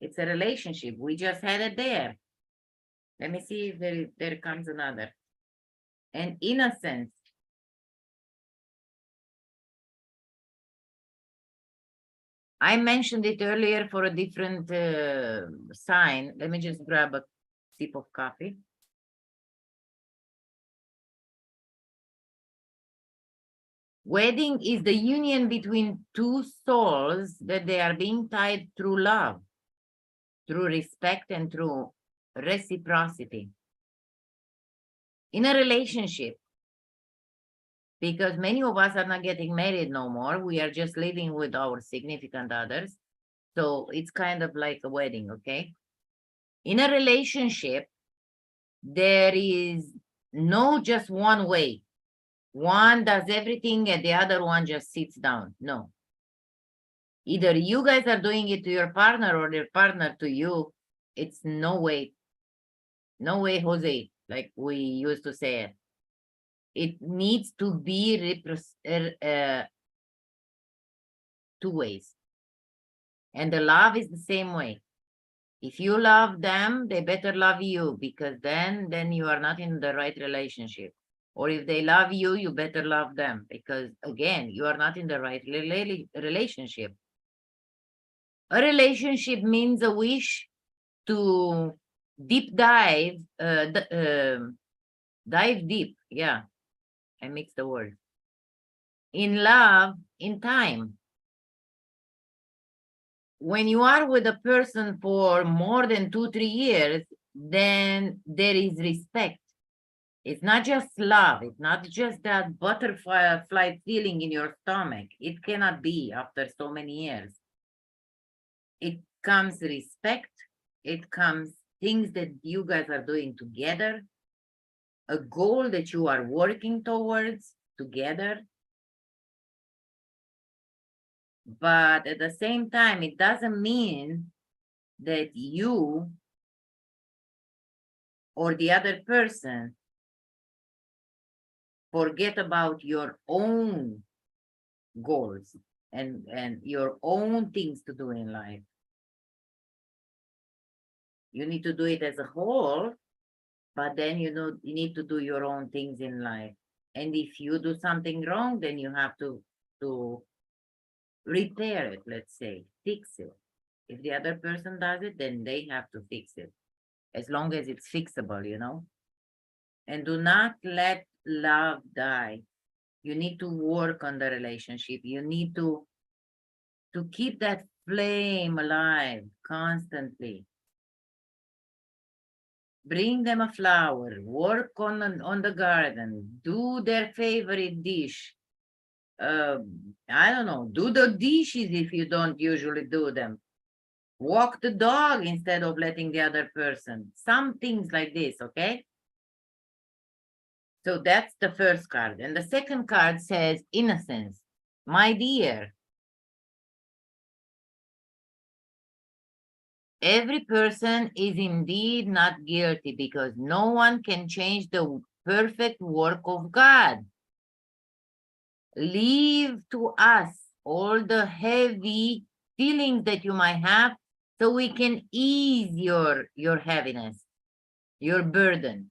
It's a relationship. We just had it there. Let me see if there comes another. And innocence. I mentioned it earlier for a different sign. Let me just grab a sip of coffee. Wedding is the union between two souls that they are being tied through love, through respect, and through reciprocity. In a relationship, because many of us are not getting married no more, we are just living with our significant others. So it's kind of like a wedding, okay? In a relationship, there is no just one way. One does everything and the other one just sits down. No. Either you guys are doing it to your partner or your partner to you. It's no way. No way, Jose, like we used to say it. It needs to be two ways. And the love is the same way. If you love them, they better love you, because then you are not in the right relationship. Or if they love you, you better love them, because again, you are not in the right relationship. A relationship means a wish to deep dive, dive deep. Yeah, I mixed the word. In love, in time. When you are with a person for more than 2-3 years, then there is respect. It's not just love. It's not just that butterfly feeling in your stomach. It cannot be after so many years. It comes respect. It comes things that you guys are doing together, a goal that you are working towards together. But at the same time, it doesn't mean that you or the other person forget about your own goals and your own things to do in life. You need to do it as a whole, but then you need to do your own things in life. And if you do something wrong, then you have to repair it, let's say, fix it. If the other person does it, then they have to fix it, as long as it's fixable. And do not let love die. You need to work on the relationship. You need to keep that flame alive constantly. Bring them a flower, work on the garden, do their favorite dish. I don't know, do the dishes if you don't usually do them. Walk the dog instead of letting the other person. Some things like this, okay? So that's the first card. And the second card says innocence. My dear, every person is indeed not guilty, because no one can change the perfect work of God. Leave to us all the heavy feelings that you might have, so we can ease your heaviness, your burden.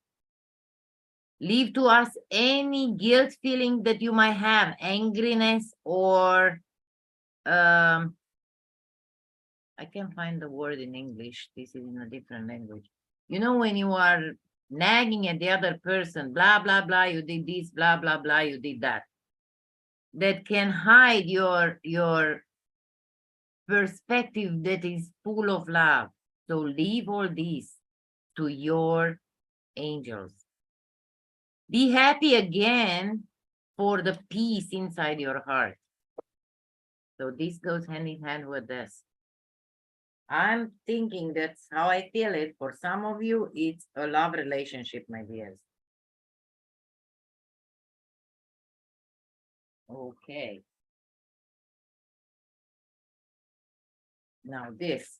Leave to us any guilt feeling that you might have, angriness or I can't find the word in English. This is in a different language. You know, when you are nagging at the other person, blah, blah, blah, you did this, blah, blah, blah, you did that. That can hide your perspective that is full of love. So leave all this to your angels. Be happy again for the peace inside your heart. So this goes hand in hand with this. I'm thinking that's how I feel it. For some of you, it's a love relationship, my dears. Okay. Now this.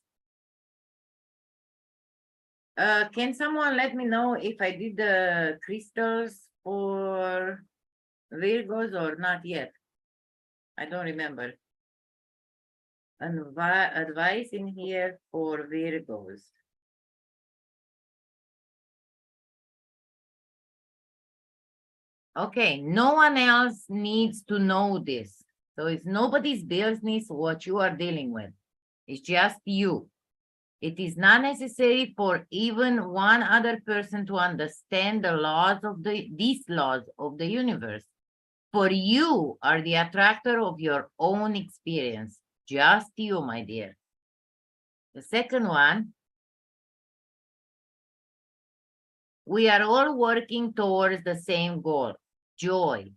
Can someone let me know if I did the crystals for Virgos or not yet? I don't remember. Advice in here for Virgos. Okay, no one else needs to know this. So it's nobody's business what you are dealing with. It's just you. It is not necessary for even one other person to understand the laws of these laws of the universe. For you are the attractor of your own experience. Just you, my dear. The second one, we are all working towards the same goal, joy.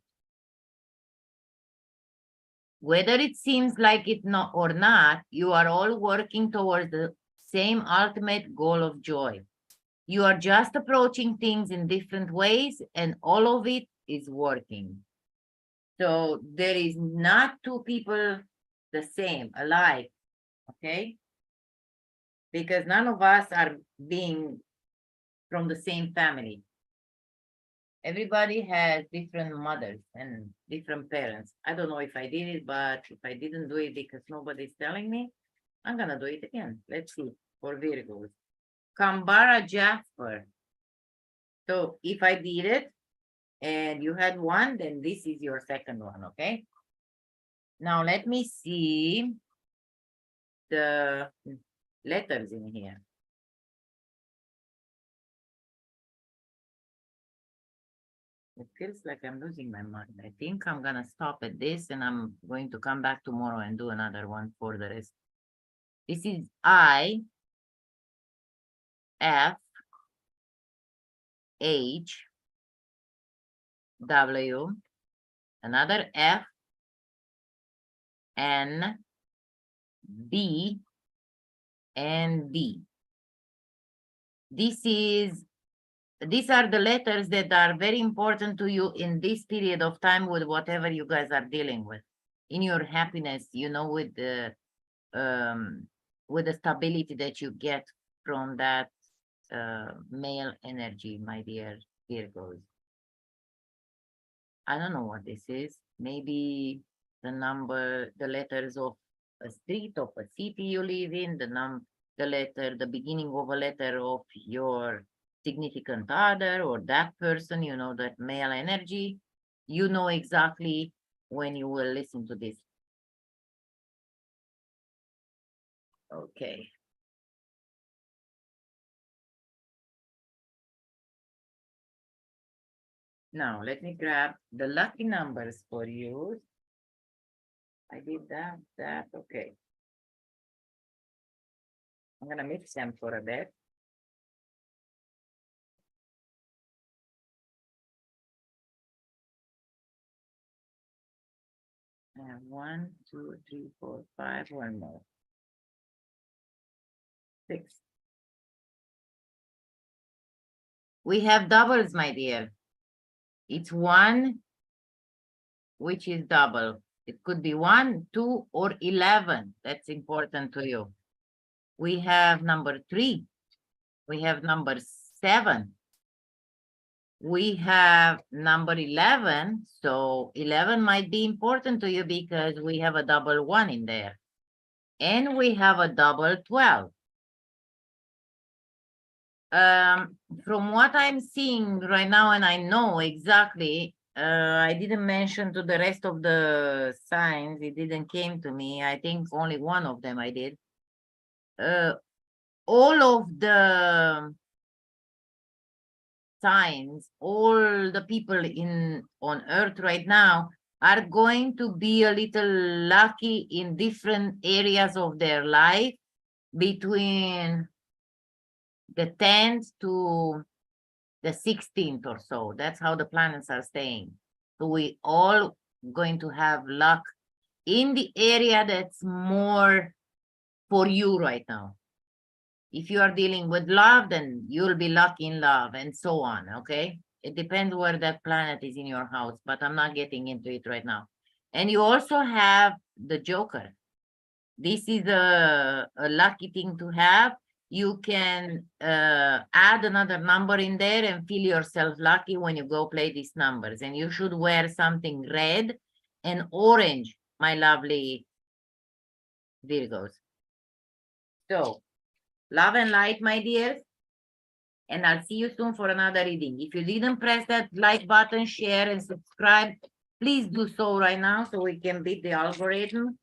Whether it seems like it or not, you are all working towards the same ultimate goal of joy. You are just approaching things in different ways, and all of it is working. So there is not two people the same, alike, okay? Because none of us are being from the same family. Everybody has different mothers and different parents. I don't know if I did it, but if I didn't do it because nobody's telling me, I'm gonna do it again. Let's see, for Virgos. Kambara Jasper. So if I did it and you had one, then this is your second one, okay? Now let me see the letters in here. It feels like I'm losing my mind. I think I'm gonna stop at this and I'm going to come back tomorrow and do another one for the rest. This is I, F, H, W, another F, N, B, and D. These are the letters that are very important to you in this period of time with whatever you guys are dealing with. In your happiness, you know, with the stability that you get from that male energy, my dear Virgos. I don't know what this is. Maybe the letters of a street, of a city you live in, the beginning of a letter of your significant other or that person, you know, that male energy. You know exactly when you will listen to this. Okay. Now, let me grab the lucky numbers for you. I did that, okay. I'm gonna mix them for a bit. And 1, 2, 3, 4, 5, one more. 6. We have doubles, my dear. It's 1, which is double. It could be 1, 2, or 11. That's important to you. We have number 3. We have number 7. We have number 11. So 11 might be important to you because we have a double 1 in there. And we have a double 12. From what I'm seeing right now, and I know exactly, I didn't mention to the rest of the signs, it didn't came to me. I think only one of them I did. all of the signs, all the people on earth right now are going to be a little lucky in different areas of their life between the 10th to the 16th or so. That's how the planets are staying. So we all going to have luck in the area that's more for you right now. If you are dealing with love, then you'll be lucky in love and so on, okay? It depends where that planet is in your house, but I'm not getting into it right now. And you also have the Joker. This is a lucky thing to have. You can add another number in there and feel yourself lucky when you go play these numbers. And you should wear something red and orange, my lovely Virgos. So, love and light, my dears. And I'll see you soon for another reading. If you didn't press that like button, share and subscribe, please do so right now so we can beat the algorithm.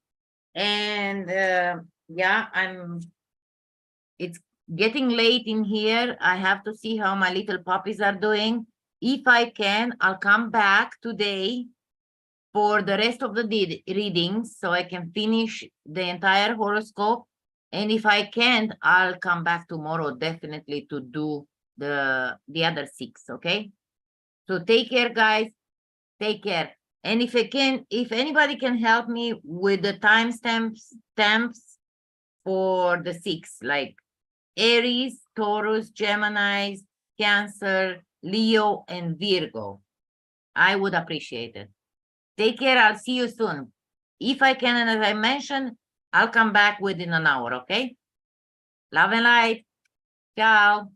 And yeah, it's getting late in here. I have to see how my little puppies are doing. If I can, I'll come back today for the rest of the readings so I can finish the entire horoscope. And if I can't, I'll come back tomorrow definitely to do the other 6, okay? So take care, guys. Take care. And if anybody can help me with the stamps for the 6, like Aries, Taurus, Gemini, Cancer, Leo, and Virgo, I would appreciate it. Take care. I'll see you soon. If I can, and as I mentioned, I'll come back within an hour, okay? Love and light. Ciao.